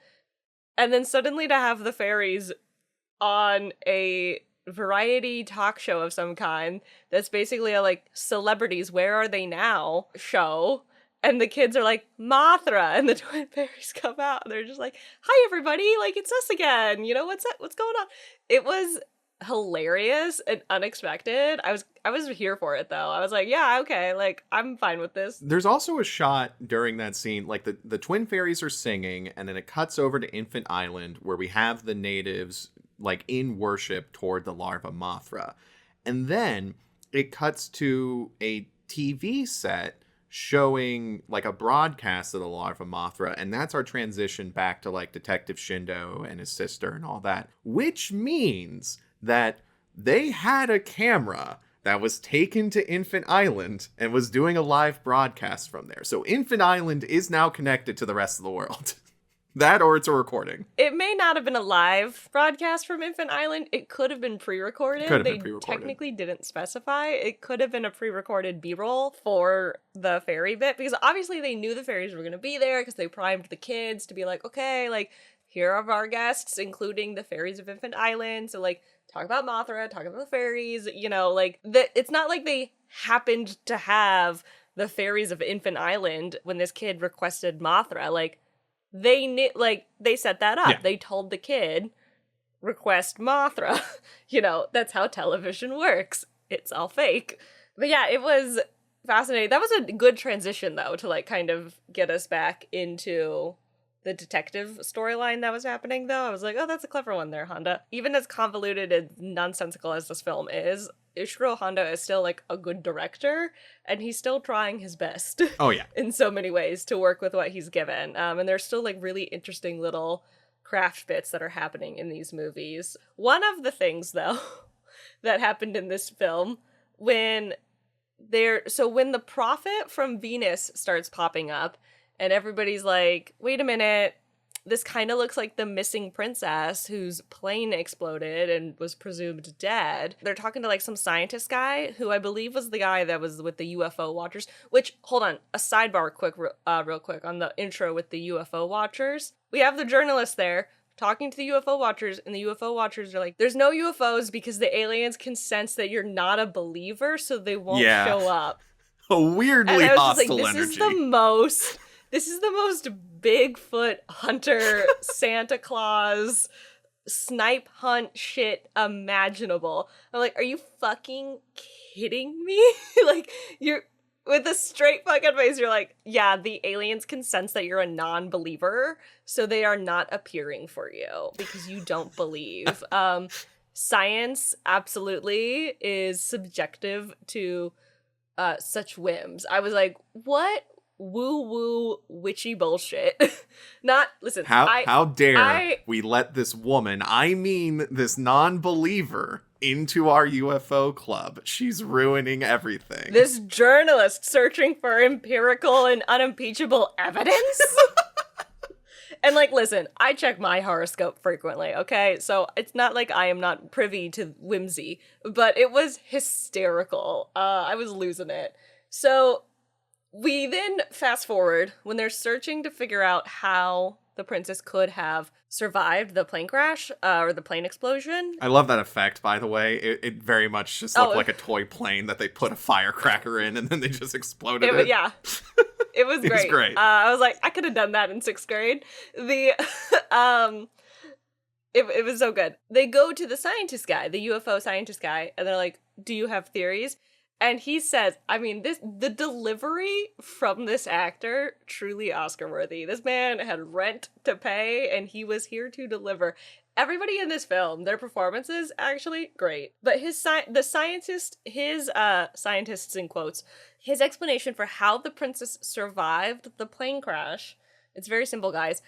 And then suddenly to have the fairies on a variety talk show of some kind that's basically a like celebrities where are they now show, and the kids are like Mothra, and the twin fairies come out and they're just like, hi everybody, like it's us again, you know, what's going on. It was hilarious and unexpected. I was here for it though. I was like, yeah, okay, like I'm fine with this. There's also a shot during that scene, like the twin fairies are singing, and then it cuts over to Infant Island where we have the natives like in worship toward the larva Mothra. And then it cuts to a TV set showing like a broadcast of the larva Mothra, and that's our transition back to like Detective Shindo and his sister and all that, which means that they had a camera that was taken to Infant Island and was doing a live broadcast from there. So Infant Island is now connected to the rest of the world. That or it's a recording. It may not have been a live broadcast from Infant Island. It could have been pre-recorded. They technically didn't specify. It could have been a pre-recorded B-roll for the fairy bit, because obviously they knew the fairies were going to be there because they primed the kids to be like, okay, like here are our guests, including the fairies of Infant Island. So like, talk about Mothra, talk about the fairies, you know, like it's not like they happened to have the fairies of Infant Island when this kid requested Mothra. Like, they knew, like, they set that up. Yeah. They told the kid, request Mothra. That's how television works. It's all fake. But yeah, it was fascinating. That was a good transition, though, to, like, kind of get us back into the detective storyline that was happening, though. I was like, oh, that's a clever one there, Honda. Even as convoluted and nonsensical as this film is, Ishiro Honda is still, like, a good director, and he's still trying his best. Oh, yeah. In so many ways to work with what he's given. And there's still, like, really interesting little craft bits that are happening in these movies. One of the things, though, that happened in this film, when the prophet from Venus starts popping up, and everybody's like, wait a minute, this kind of looks like the missing princess whose plane exploded and was presumed dead. They're talking to, like, some scientist guy, who I believe was the guy that was with the UFO watchers, which, hold on, a sidebar real quick on the intro with the UFO watchers. We have the journalist there talking to the UFO watchers, and the UFO watchers are like, there's no UFOs because the aliens can sense that you're not a believer, so they won't show up. A weirdly hostile energy. This is the most Bigfoot hunter, Santa Claus, snipe hunt shit imaginable. I'm like, are you fucking kidding me? Like, you're, with a straight fucking face, you're like, yeah, the aliens can sense that you're a non-believer, so they are not appearing for you because you don't believe. Science absolutely is subjective to such whims. I was like, what woo-woo witchy bullshit. Listen, how dare we let this woman, I mean this non-believer, into our UFO club. She's ruining everything. This journalist searching for empirical and unimpeachable evidence? And, like, listen, I check my horoscope frequently, okay? So it's not like I am not privy to whimsy, but it was hysterical. I was losing it. So we then fast forward when they're searching to figure out how the princess could have survived the plane crash or the plane explosion. I love that effect, by the way. It very much just looked like a toy plane that they put a firecracker in and then they just exploded it. Yeah. It was great. It was great. I was like, I could have done that in 6th grade. It was so good. They go to the scientist guy, the UFO scientist guy, and they're like, do you have theories? And he says, I mean, the delivery from this actor, truly Oscar-worthy. This man had rent to pay, and he was here to deliver. Everybody in this film, their performances, actually, great. But scientists in quotes, his explanation for how the princess survived the plane crash, it's very simple, guys.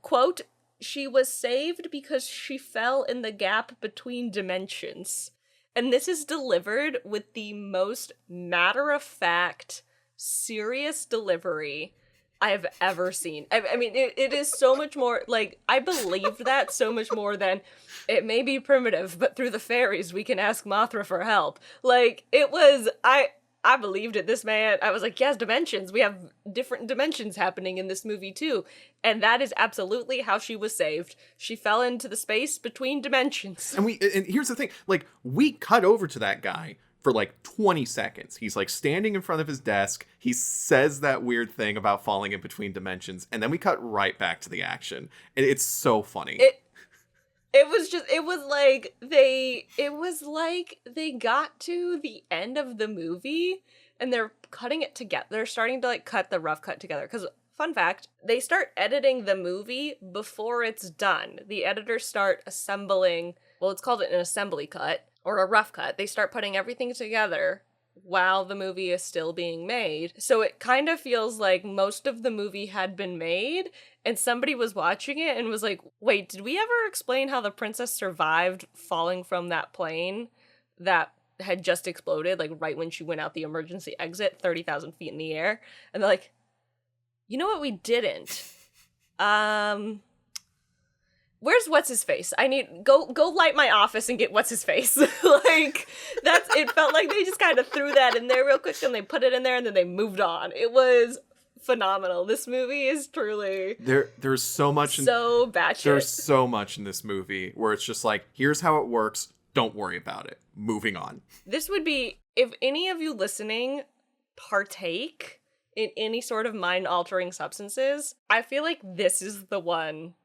Quote, she was saved because she fell in the gap between dimensions. And this is delivered with the most matter-of-fact, serious delivery I have ever seen. I mean, it is so much more, like, I believed that so much more than, it may be primitive, but through the fairies we can ask Mothra for help. Like, it was, I believed it. This man, I was like, yes, dimensions. We have different dimensions happening in this movie too. And that is absolutely how she was saved. She fell into the space between dimensions. And here's the thing, like, we cut over to that guy for like 20 seconds. He's like standing in front of his desk. He says that weird thing about falling in between dimensions. And then we cut right back to the action. And it's so funny. It was like they got to the end of the movie and they're cutting it together. They're starting to, like, cut the rough cut together. Because, fun fact, they start editing the movie before it's done. The editors start assembling, well, it's called an assembly cut or a rough cut. They start putting everything together while the movie is still being made. So it kind of feels like most of the movie had been made and somebody was watching it and was like, wait, did we ever explain how the princess survived falling from that plane that had just exploded, like right when she went out the emergency exit, 30,000 feet in the air? And they're like, you know what, we didn't. Where's what's-his-face? I need, go light my office and get what's-his-face. Like, it felt like they just kind of threw that in there real quick and they put it in there and then they moved on. It was phenomenal. This movie is truly there's so much batshit. There's so much in this movie where it's just like, here's how it works, don't worry about it, moving on. This would be, if any of you listening partake in any sort of mind-altering substances, I feel like this is the one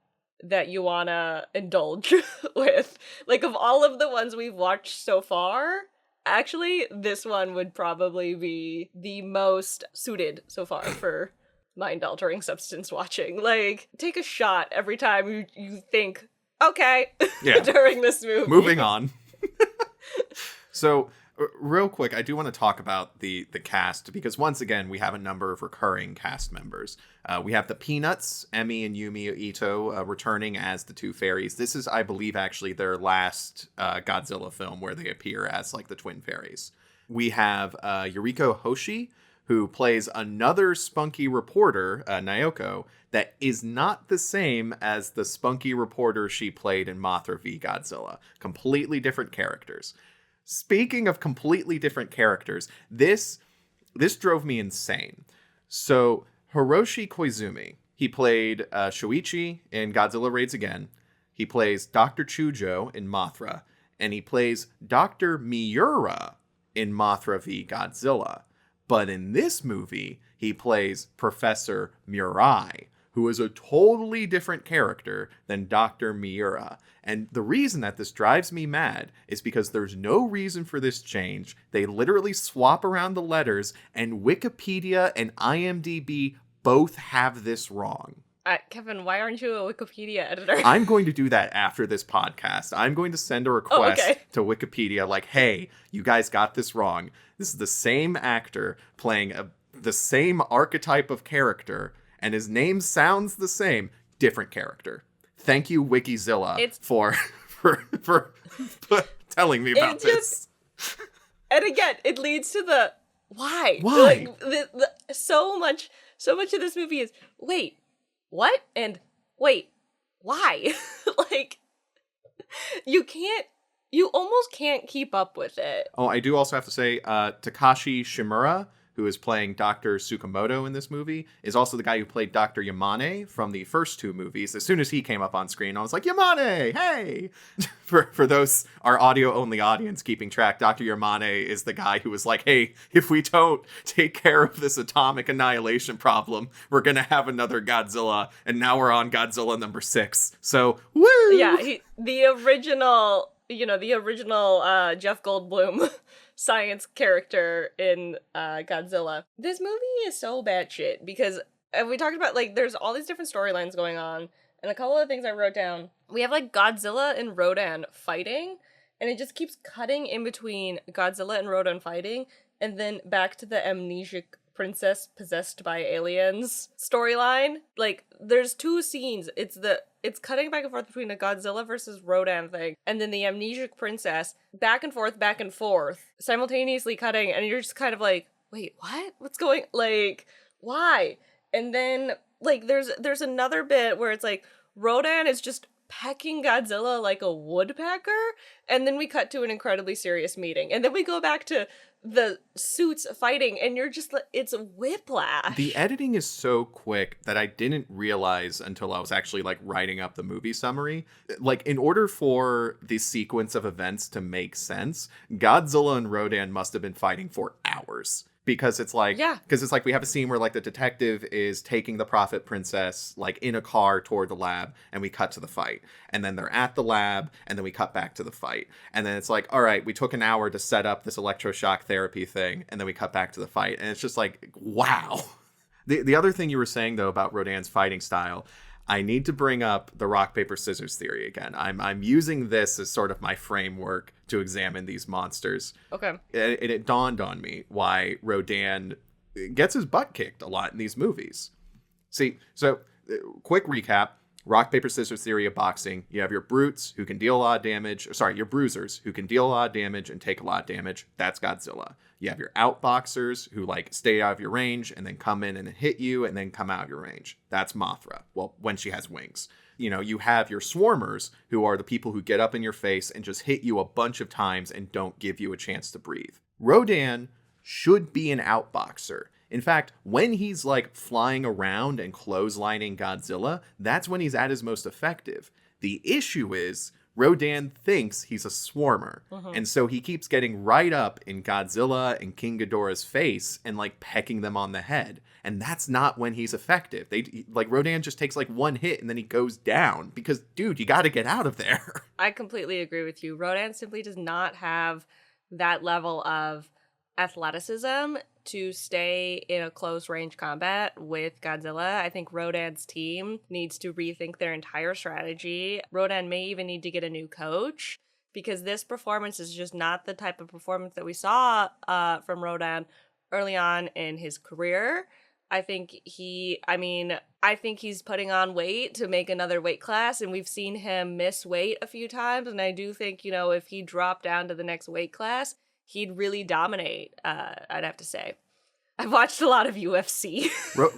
that you wanna indulge with. Like, of all of the ones we've watched so far, actually, this one would probably be the most suited so far for mind-altering substance watching. Like, take a shot every time you think, okay, during this movie. Moving on. So, real quick, I do want to talk about the cast, because once again, we have a number of recurring cast members. We have the Peanuts, Emi and Yumi Ito, returning as the two fairies. This is, I believe, actually their last Godzilla film where they appear as, like, the twin fairies. We have Yuriko Hoshi, who plays another spunky reporter, Naoko, that is not the same as the spunky reporter she played in Mothra v. Godzilla. Completely different characters. Speaking of completely different characters, this drove me insane. So, Hiroshi Koizumi, he played Shoichi in Godzilla Raids Again. He plays Dr. Chujo in Mothra. And he plays Dr. Miura in Mothra v. Godzilla. But in this movie, he plays Professor Murai, who is a totally different character than Dr. Miura. And the reason that this drives me mad is because there's no reason for this change. They literally swap around the letters, and Wikipedia and IMDb both have this wrong. Kevin, why aren't you a Wikipedia editor? I'm going to do that after this podcast. I'm going to send a request to Wikipedia like, hey, you guys got this wrong. This is the same actor playing the same archetype of character, and his name sounds the same. Different character. Thank you, Wikizilla, for telling me about this. And again, it leads to the why. Why? Like, so much of this movie is, wait, what? And wait, why? Like, you almost can't keep up with it. Oh, I do also have to say, Takashi Shimura, who is playing Dr. Tsukamoto in this movie, is also the guy who played Dr. Yamane from the first two movies. As soon as he came up on screen, I was like, Yamane, hey! For those, our audio-only audience keeping track, Dr. Yamane is the guy who was like, hey, if we don't take care of this atomic annihilation problem, we're gonna have another Godzilla, and now we're on Godzilla number 6. So, woo! Yeah, the original Jeff Goldblum science character in Godzilla. This movie is so batshit because we talked about, like, there's all these different storylines going on, and a couple of things I wrote down. We have, like, Godzilla and Rodan fighting, and it just keeps cutting in between Godzilla and Rodan fighting, and then back to the amnesic princess possessed by aliens storyline. Like, there's two scenes. It's cutting back and forth between a Godzilla versus Rodan thing, and then the amnesic princess, back and forth, simultaneously cutting, and you're just kind of like, wait, what? What's going, like, why? And then, like, there's another bit where it's like, Rodan is just pecking Godzilla like a woodpecker, and then we cut to an incredibly serious meeting, and then we go back to the suits fighting, and you're just like, it's whiplash. The editing is so quick that I didn't realize until I was actually, like, writing up the movie summary. Like, in order for the sequence of events to make sense, Godzilla and Rodan must have been fighting for hours. Because it's like, we have a scene where, like, the detective is taking the Prophet Princess, like, in a car toward the lab, and we cut to the fight. And then they're at the lab, and then we cut back to the fight. And then it's like, all right, we took an hour to set up this electroshock therapy thing, and then we cut back to the fight. And it's just like, wow. The other thing you were saying, though, about Rodan's fighting style, I need to bring up the rock, paper, scissors theory again. I'm using this as sort of my framework to examine these monsters. Okay. And it dawned on me why Rodan gets his butt kicked a lot in these movies. See, so quick recap. Rock, paper, scissors theory of boxing. You have your brutes who can deal a lot of damage. Sorry, your bruisers who can deal a lot of damage and take a lot of damage. That's Godzilla. You have your outboxers who, like, stay out of your range and then come in and hit you and then come out of your range. That's Mothra. Well, when she has wings. You know, you have your swarmers who are the people who get up in your face and just hit you a bunch of times and don't give you a chance to breathe. Rodan should be an outboxer. In fact, when he's, like, flying around and clotheslining Godzilla, that's when he's at his most effective. The issue is, Rodan thinks he's a swarmer. And so he keeps getting right up in Godzilla and King Ghidorah's face and like pecking them on the head. And that's not when he's effective. Rodan just takes like one hit and then he goes down because, dude, you got to get out of there. I completely agree with you. Rodan simply does not have that level of athleticism to stay in a close range combat with Godzilla. I think Rodan's team needs to rethink their entire strategy. Rodan may even need to get a new coach because this performance is just not the type of performance that we saw from Rodan early on in his career. I think he's putting on weight to make another weight class, and we've seen him miss weight a few times. And I do think, if he dropped down to the next weight class, he'd really dominate, I'd have to say. I've watched a lot of UFC.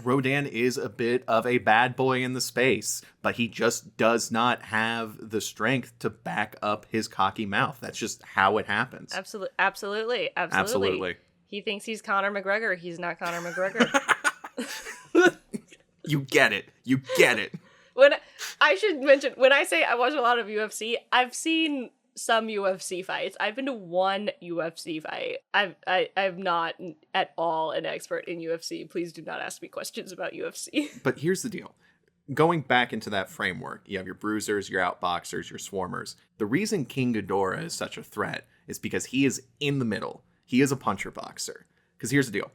Rodan is a bit of a bad boy in the space, but he just does not have the strength to back up his cocky mouth. That's just how it happens. Absolutely. He thinks he's Conor McGregor. He's not Conor McGregor. You get it. When I should mention, when I say I watch a lot of UFC, I've seen some UFC fights. I've been to one UFC fight. I'm not at all an expert in UFC. Please do not ask me questions about UFC. But here's the deal. Going back into that framework, you have your bruisers, your outboxers, your swarmers. The reason King Ghidorah is such a threat is because he is in the middle. He is a puncher boxer. Because here's the deal.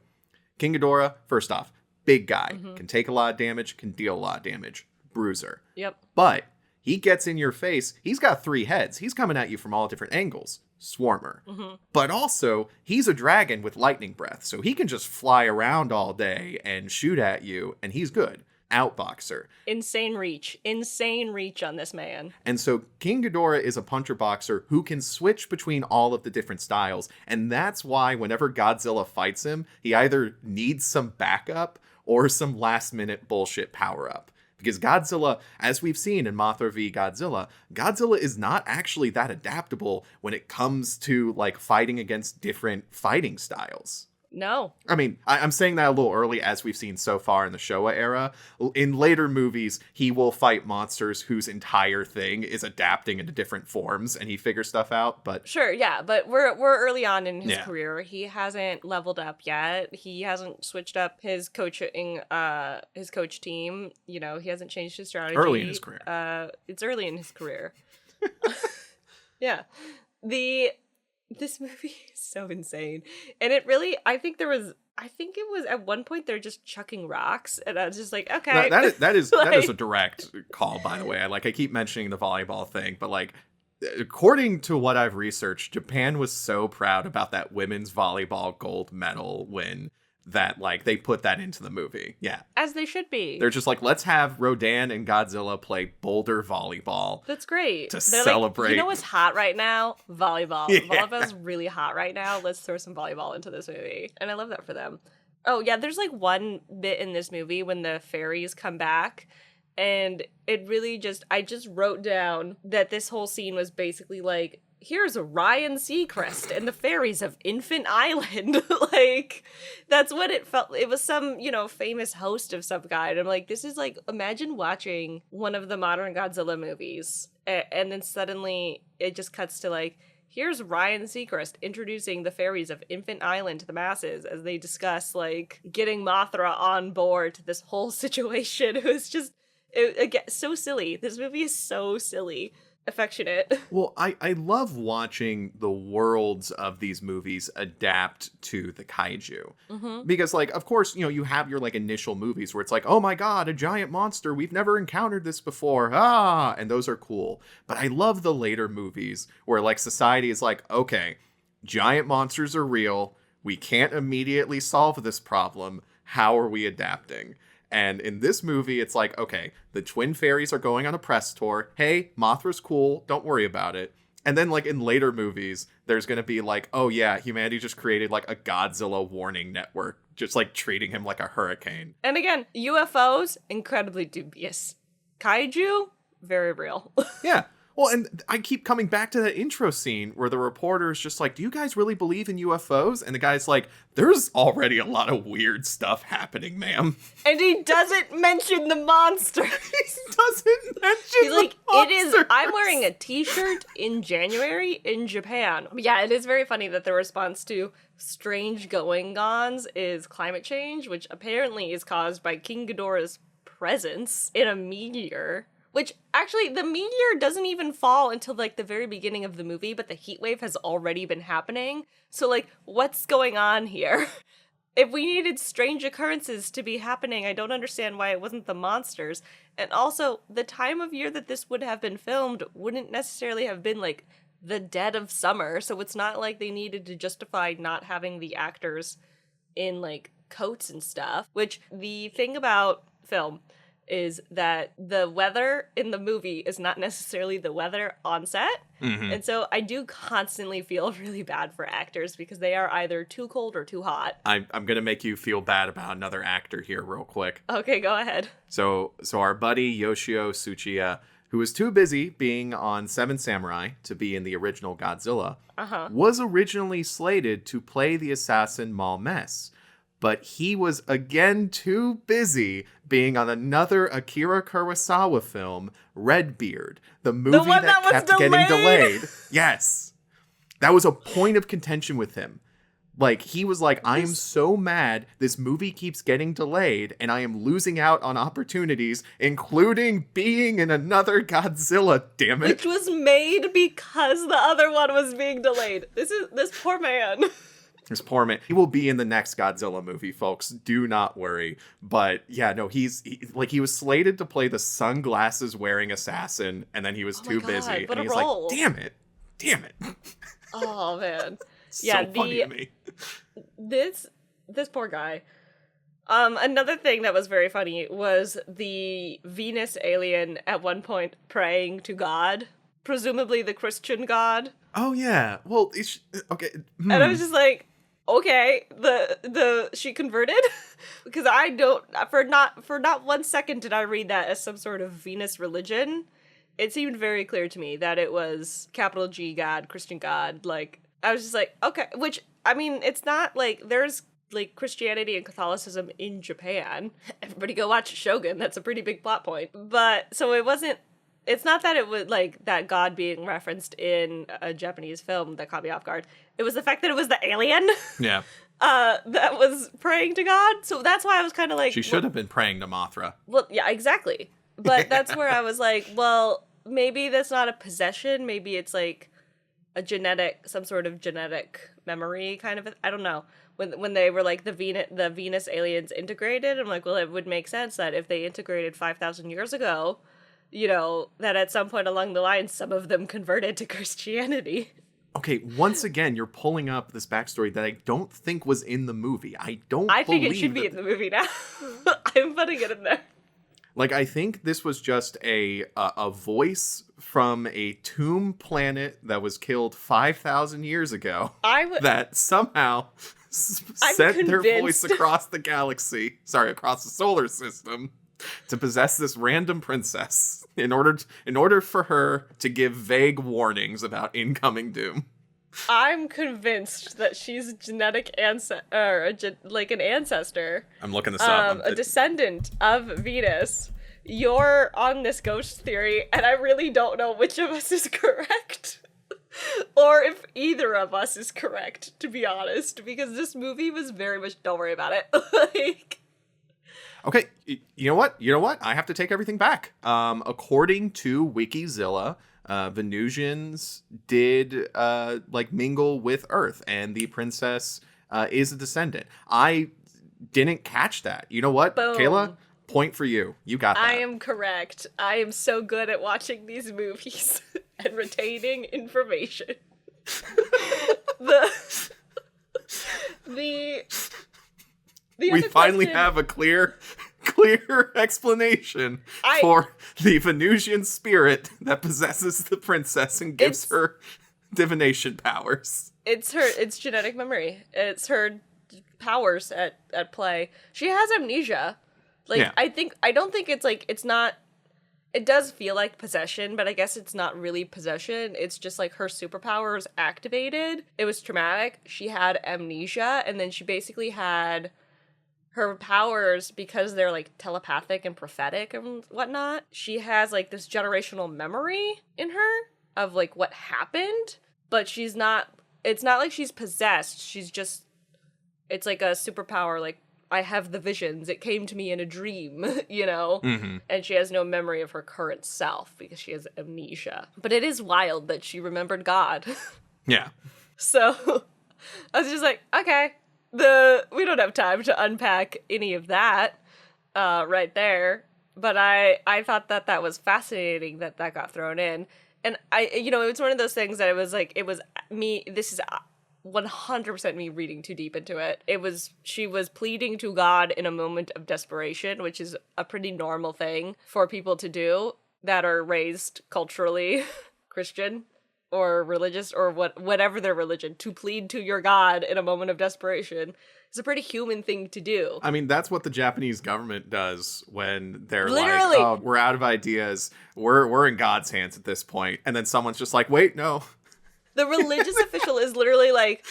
King Ghidorah, first off, big guy, can take a lot of damage, can deal a lot of damage. Bruiser. Yep. But he gets in your face. He's got 3 heads. He's coming at you from all different angles. Swarmer. But also, he's a dragon with lightning breath, so he can just fly around all day and shoot at you, and he's good. Outboxer. Insane reach on this man. And so King Ghidorah is a puncher boxer who can switch between all of the different styles. And that's why whenever Godzilla fights him, he either needs some backup or some last minute bullshit power up. Because Godzilla, as we've seen in Mothra v. Godzilla, Godzilla is not actually that adaptable when it comes to like fighting against different fighting styles. No. I mean, I'm saying that a little early, as we've seen so far in the Showa era. In later movies, he will fight monsters whose entire thing is adapting into different forms, and he figures stuff out, but... Sure, yeah, but we're early on in his career. He hasn't leveled up yet. He hasn't switched up his coach team. He hasn't changed his strategy. Early in his career. It's early in his career. Yeah. This movie is so insane. And it really, I think it was at one point they're just chucking rocks, and I was just like, okay. That is a direct call, by the way. I keep mentioning the volleyball thing, but like, according to what I've researched, Japan was so proud about that women's volleyball gold medal win that like they put that into the movie. Yeah. As they should be. They're just like, let's have Rodan and Godzilla play boulder volleyball. That's great. To celebrate. Like, you know what's hot right now? Volleyball. Yeah. Volleyball's really hot right now. Let's throw some volleyball into this movie. And I love that for them. Oh, yeah, there's like one bit in this movie when the fairies come back. And it really I just wrote down that this whole scene was basically like, here's Ryan Seacrest and the fairies of Infant Island. Like, that's what it felt. It was some, famous host of some kind. I'm like, this is like, imagine watching one of the modern Godzilla movies. And then suddenly it just cuts to like, here's Ryan Seacrest introducing the fairies of Infant Island to the masses as they discuss like getting Mothra on board to this whole situation. It was just, again, so silly. This movie is so silly. Affectionate. Well, I love watching the worlds of these movies adapt to the kaiju. Because, like, of course, you have your, like, initial movies where it's like, oh my god, a giant monster, we've never encountered this before, and those are cool. But I love the later movies where, like, society is like, okay, giant monsters are real, we can't immediately solve this problem, how are we adapting? And in this movie, it's like, okay, the twin fairies are going on a press tour. Hey, Mothra's cool. Don't worry about it. And then, like, in later movies, there's going to be like, oh, yeah, humanity just created, like, a Godzilla warning network, just, like, treating him like a hurricane. And again, UFOs, incredibly dubious. Kaiju, very real. Yeah. Well, and I keep coming back to that intro scene where the reporter is just like, do you guys really believe in UFOs? And the guy's like, there's already a lot of weird stuff happening, ma'am. And he doesn't mention the monster. He doesn't mention He's like, the it is, monsters. I'm wearing a t-shirt in January in Japan. Yeah, it is very funny that the response to strange going-ons is climate change, which apparently is caused by King Ghidorah's presence in a meteor. Which, actually, the meteor doesn't even fall until, like, the very beginning of the movie, but the heat wave has already been happening. So, like, what's going on here? If we needed strange occurrences to be happening, I don't understand why it wasn't the monsters. And also, the time of year that this would have been filmed wouldn't necessarily have been, like, the dead of summer. So it's not like they needed to justify not having the actors in, like, coats and stuff. Which, the thing about film is that the weather in the movie is not necessarily the weather on set. Mm-hmm. And so I do constantly feel really bad for actors because they are either too cold or too hot. I'm going to make you feel bad about another actor here real quick. Okay, go ahead. So our buddy Yoshio Tsuchiya, who was too busy being on Seven Samurai to be in the original Godzilla, was originally slated to play the assassin Malmes. But he was again too busy being on another Akira Kurosawa film, Redbeard, the movie that kept getting delayed. Yes. That was a point of contention with him. Like, he was like, I am so mad this movie keeps getting delayed and I am losing out on opportunities, including being in another Godzilla, damn it. Which was made because the other one was being delayed. This poor man. This poor man. He will be in the next Godzilla movie, folks. Do not worry. But yeah, no, he was slated to play the sunglasses wearing assassin, and then he was too busy. What and a he's role. like, damn it. Oh man. Yeah, so funny to me. This poor guy. Another thing that was very funny was the Venus alien at one point praying to God, presumably the Christian God. Oh yeah. Well, okay. And I was just like, okay, she converted? Because I don't, for not 1 second did I read that as some sort of Venus religion. It seemed very clear to me that it was capital G God, Christian God. Like, I was just like, okay, which, I mean, it's not like there's like Christianity and Catholicism in Japan. Everybody go watch Shogun. That's a pretty big plot point. But so it's not that it was like that God being referenced in a Japanese film that caught me off guard. It was the fact that it was the alien. Yeah. That was praying to God. So that's why I was kind of like, she should have been praying to Mothra. Well, yeah, exactly. But that's where I was like, well, maybe that's not a possession. Maybe it's like some sort of genetic memory kind of. I don't know. When they were like the Venus aliens integrated, I'm like, well, it would make sense that if they integrated 5,000 years ago, you know, that at some point along the line, some of them converted to Christianity. Okay, once again, you're pulling up this backstory that I don't think was in the movie. I think it should be in the movie now. I'm putting it in there. Like, I think this was just a voice from a tomb planet that was killed 5,000 years ago that somehow sent their voice across the galaxy, across the solar system, to possess this random princess in order for her to give vague warnings about incoming doom. I'm convinced that she's a genetic like an ancestor. I'm looking this up. A descendant of Venus. You're on this ghost theory, and I really don't know which of us is correct. Or if either of us is correct, to be honest, because this movie was very much, don't worry about it. Like... Okay, you know what? I have to take everything back. According to Wikizilla, Venusians did mingle with Earth, and the princess is a descendant. I didn't catch that. You know what, Boom. Kayla? Point for you. You got that. I am correct. I am so good at watching these movies and retaining information. We finally have a clear explanation for the Venusian spirit that possesses the princess and gives her divination powers. It's genetic memory. It's her powers at play. She has amnesia. Like, yeah. I don't think it's like, it's not It does feel like possession, but I guess it's not really possession. It's just like her superpowers activated. It was traumatic. She had amnesia, and then she basically had her powers, because they're like telepathic and prophetic and whatnot. She has like this generational memory in her of like what happened, but she's not, it's not like she's possessed. She's just, it's like a superpower, like, I have the visions. It came to me in a dream, you know? Mm-hmm. And she has no memory of her current self because she has amnesia. But it is wild that she remembered God. Yeah. So I was just like, okay, we don't have time to unpack any of that right there. But I thought that was fascinating that got thrown in. And it was one of those things that it was like, it was me, this is 100% me reading too deep into it. She was pleading to God in a moment of desperation, which is a pretty normal thing for people to do that are raised culturally Christian or religious or whatever their religion. To plead to your God in a moment of desperation is a pretty human thing to do. I mean, that's what the Japanese government does when they're Literally. like, oh, we're out of ideas. We're in God's hands at this point. And then someone's just like, wait, no. The religious official is literally like,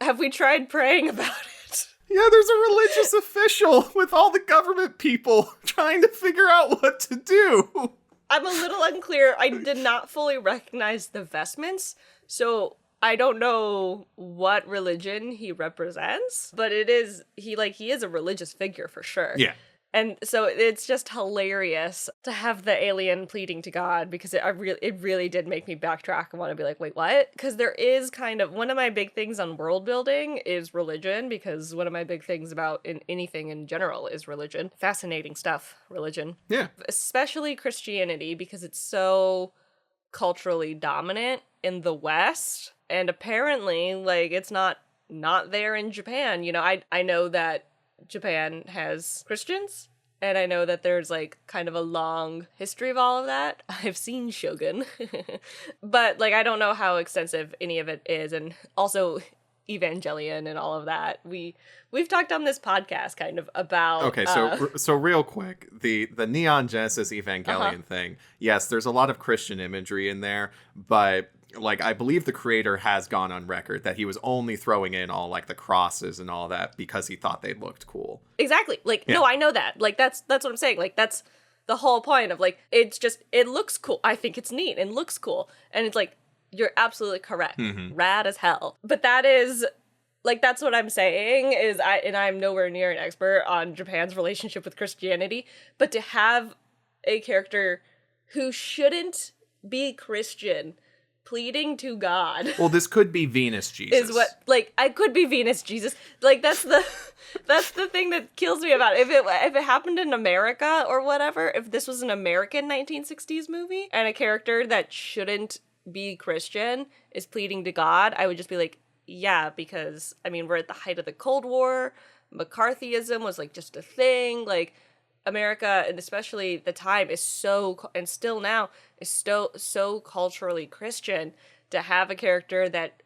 have we tried praying about it? Yeah, there's a religious official with all the government people trying to figure out what to do. I'm a little unclear. I did not fully recognize the vestments, so I don't know what religion he represents, but he is a religious figure for sure. Yeah. And so it's just hilarious to have the alien pleading to God, because it really did make me backtrack and want to be like, wait, what? Because there is kind of, one of my big things on world building is religion, because one of my big things about in anything in general is religion. Fascinating stuff, religion. Yeah. Especially Christianity, because it's so culturally dominant in the West. And apparently, like, it's not there in Japan. You know, I know that Japan has Christians, and I know that there's like kind of a long history of all of that. I've seen Shogun, but like I don't know how extensive any of it is, and also Evangelion and all of that. We've talked on this podcast kind of about. Okay, so real quick, the Neon Genesis Evangelion thing. Yes, there's a lot of Christian imagery in there, but like, I believe the creator has gone on record that he was only throwing in all like the crosses and all that because he thought they looked cool. Exactly. Like, yeah. No, I know that. Like, that's what I'm saying. Like, that's the whole point of like, it looks cool. I think it's neat and looks cool. And it's like, you're absolutely correct. Mm-hmm. Rad as hell. But that is, like, that's what I'm saying is I'm nowhere near an expert on Japan's relationship with Christianity, but to have a character who shouldn't be Christian pleading to God. Well, this could be Venus Jesus. Is what, like, I could be Venus Jesus. Like, that's the thing that kills me about it. If it happened in America or whatever, if this was an American 1960s movie and a character that shouldn't be Christian is pleading to God, I would just be like, yeah, because, I mean, we're at the height of the Cold War. McCarthyism was, like, just a thing. Like, America, and especially the time, is so, and still now, is so culturally Christian. To have a character that,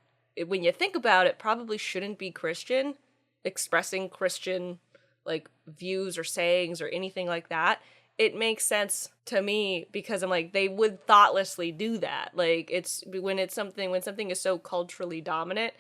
when you think about it, probably shouldn't be Christian, expressing Christian, like, views or sayings or anything like that, it makes sense to me, because I'm like, they would thoughtlessly do that. Like, when something is so culturally dominant,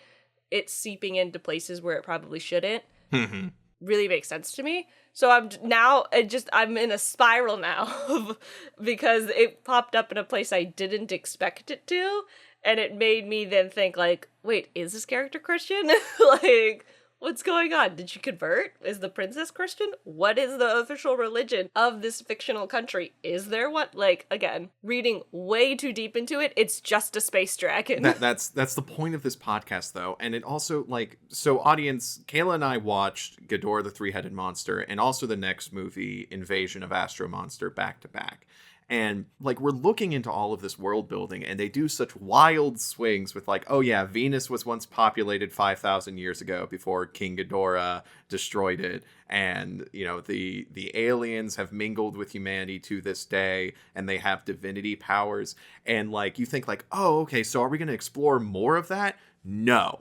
it's seeping into places where it probably shouldn't. Mm-hmm. Really makes sense to me. So I'm in a spiral now because it popped up in a place I didn't expect it to, and it made me then think like, wait, is this character Christian? Like, what's going on? Did she convert? Is the princess Christian? What is the official religion of this fictional country? Is there one? Like, again, reading way too deep into it, it's just a space dragon. That's the point of this podcast, though. And it also, like, so audience, Kayla and I watched Ghidorah the Three-Headed Monster and also the next movie, Invasion of Astro Monster, back to back. And, like, we're looking into all of this world building, and they do such wild swings with, like, oh yeah, Venus was once populated 5,000 years ago before King Ghidorah destroyed it. And, you know, the aliens have mingled with humanity to this day, and they have divinity powers. And, like, you think, like, oh, okay, so are we going to explore more of that? No.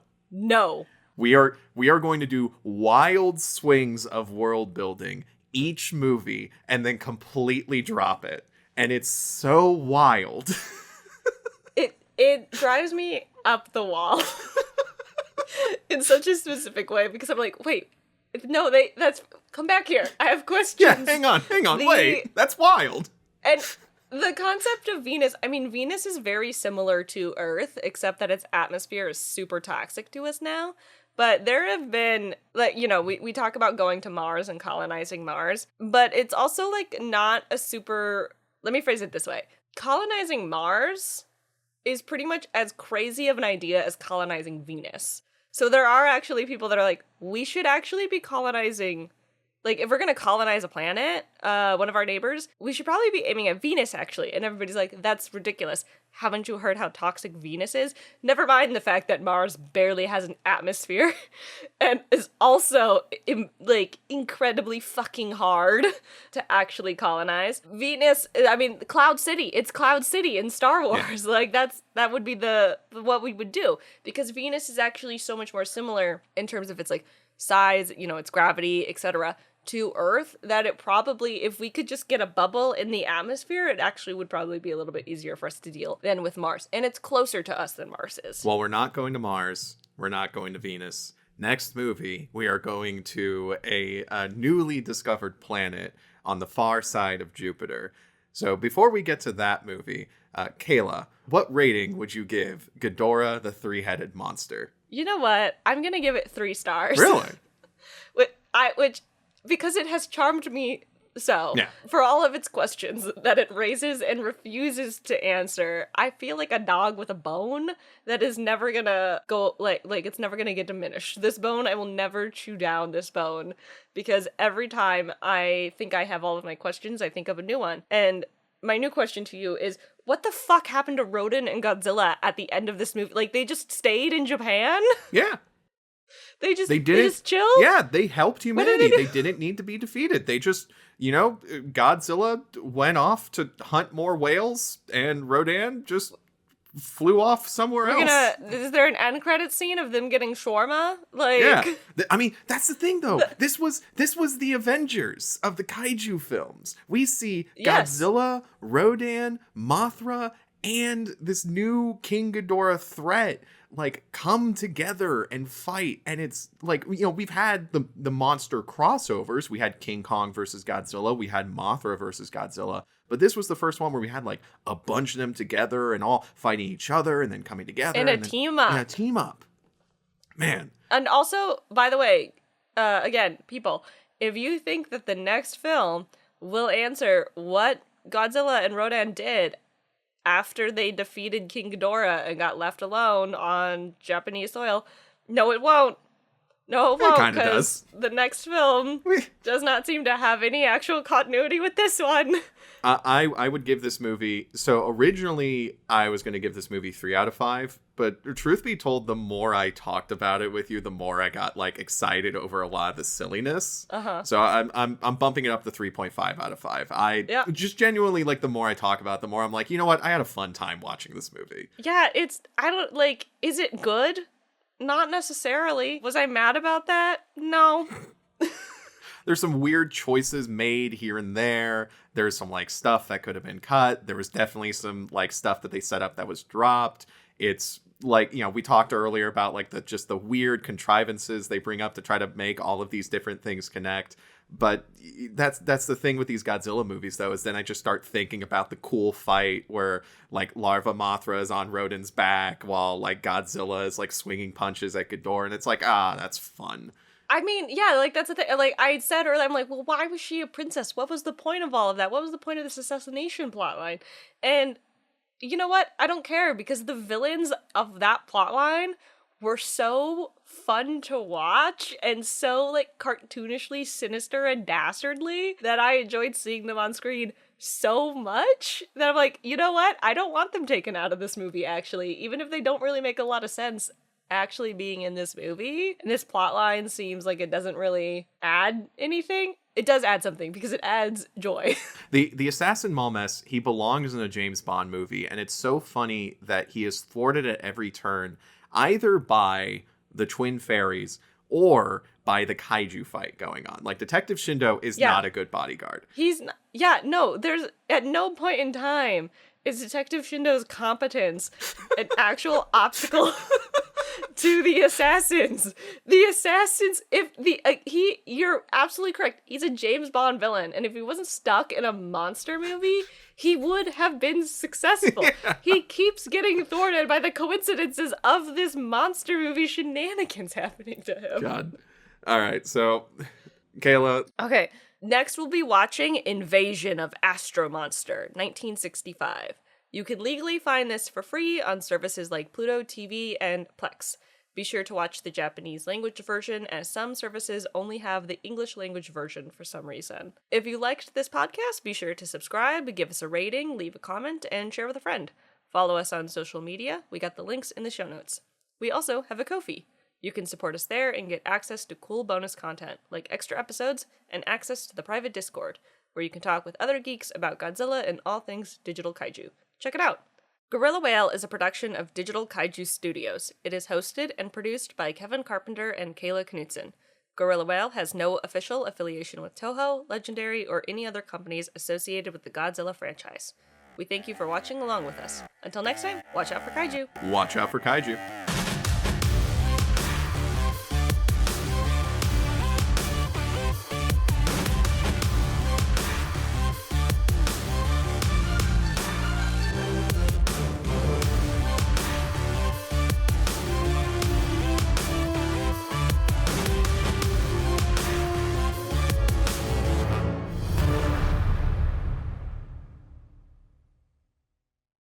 We are going to do wild swings of world building each movie and then completely drop it. And it's so wild. It drives me up the wall in such a specific way because I'm like, wait, no, that's come back here. I have questions. Yeah, hang on, wait, that's wild. And the concept of Venus, I mean, Venus is very similar to Earth, except that its atmosphere is super toxic to us now. But there have been, like, you know, we talk about going to Mars and colonizing Mars, but it's also, like, not a super, let me phrase it this way. Colonizing Mars is pretty much as crazy of an idea as colonizing Venus. So there are actually people that are like, we should actually be colonizing, like, if we're going to colonize a planet, one of our neighbors, we should probably be aiming at Venus, actually. And everybody's like, that's ridiculous. Haven't you heard how toxic Venus is? Never mind the fact that Mars barely has an atmosphere and is also, like, incredibly fucking hard to actually colonize. Venus, I mean, Cloud City. It's Cloud City in Star Wars. Yeah. Like, that would be what we would do. Because Venus is actually so much more similar in terms of its, like, size, you know, its gravity, etc., to Earth, that it probably, if we could just get a bubble in the atmosphere, it actually would probably be a little bit easier for us to deal than with Mars. And it's closer to us than Mars is. Well, we're not going to Mars. We're not going to Venus. Next movie, we are going to a newly discovered planet on the far side of Jupiter. So before we get to that movie, Kayla, what rating would you give Ghidorah, the three-headed monster? You know what? I'm going to give it 3 stars. Really? which because it has charmed me so. Yeah. For all of its questions that it raises and refuses to answer, I feel like a dog with a bone that is never gonna go, like it's never gonna get diminished. This bone, I will never chew down this bone, because every time I think I have all of my questions, I think of a new one. And my new question to you is, what the fuck happened to Rodan and Godzilla at the end of this movie? Like, they just stayed in Japan? Yeah. They just chilled? Yeah, they helped humanity. They didn't need to be defeated. They just, you know, Godzilla went off to hunt more whales, and Rodan just flew off somewhere else. Is there an end credit scene of them getting shawarma? Like, yeah. I mean, that's the thing, though. This was the Avengers of the kaiju films. We see Godzilla, Rodan, Mothra, and this new King Ghidorah threat, like, come together and fight. And it's like, you know, we've had the monster crossovers. We had King Kong versus Godzilla. We had Mothra versus Godzilla. But this was the first one where we had, like, a bunch of them together and all fighting each other and then coming together. And a team up. And a team up. Man. And also, by the way, again, people, if you think that the next film will answer what Godzilla and Rodan did after they defeated King Ghidorah and got left alone on Japanese soil, no, it won't. No, it won't, because the next film does not seem to have any actual continuity with this one. I would give this movie, so originally I was going to give this movie 3 out of 5, but truth be told, the more I talked about it with you, the more I got, like, excited over a lot of the silliness. So I'm bumping it up to 3.5 out of 5. Just genuinely, like, the more I talk about it, the more I'm like, you know what, I had a fun time watching this movie. Yeah, is it good? Not necessarily. Was I mad about that? No. There's some weird choices made here and there. There's some, like, stuff that could have been cut. There was definitely some, like, stuff that they set up that was dropped. It's like, you know, we talked earlier about, like, the weird contrivances they bring up to try to make all of these different things connect. But that's the thing with these Godzilla movies, though, is then I just start thinking about the cool fight where, like, Larva Mothra is on Rodan's back while, like, Godzilla is, like, swinging punches at Ghidorah, and it's like, that's fun. I mean, yeah, like, that's the thing. Like, I said earlier, I'm like, well, why was she a princess? What was the point of all of that? What was the point of this assassination plotline? And you know what? I don't care, because the villains of that plotline were so fun to watch and so, like, cartoonishly sinister and dastardly that I enjoyed seeing them on screen so much that I'm like, you know what? I don't want them taken out of this movie, actually, even if they don't really make a lot of sense actually being in this movie. And this plotline seems like it doesn't really add anything. It does add something, because it adds joy. The assassin Malmes, he belongs in a James Bond movie, and it's so funny that he is thwarted at every turn, either by the twin fairies or by the kaiju fight going on. Like, Detective Shindo is not a good bodyguard. He's not, no, there's at no point in time is Detective Shindo's competence an actual obstacle to the assassins. The assassins, if the you're absolutely correct. He's a James Bond villain, and if he wasn't stuck in a monster movie, he would have been successful. Yeah. He keeps getting thwarted by the coincidences of this monster movie shenanigans happening to him. God. All right, so Kayla. Okay. Next, we'll be watching Invasion of Astro Monster, 1965. You can legally find this for free on services like Pluto TV and Plex. Be sure to watch the Japanese language version, as some services only have the English language version for some reason. If you liked this podcast, be sure to subscribe, give us a rating, leave a comment, and share with a friend. Follow us on social media. We got the links in the show notes. We also have a Ko-fi. You can support us there and get access to cool bonus content, like extra episodes and access to the private Discord, where you can talk with other geeks about Godzilla and all things Digital Kaiju. Check it out! Gorilla Whale is a production of Digital Kaiju Studios. It is hosted and produced by Kevin Carpenter and Kayla Knutson. Gorilla Whale has no official affiliation with Toho, Legendary, or any other companies associated with the Godzilla franchise. We thank you for watching along with us. Until next time, watch out for kaiju. Watch out for kaiju.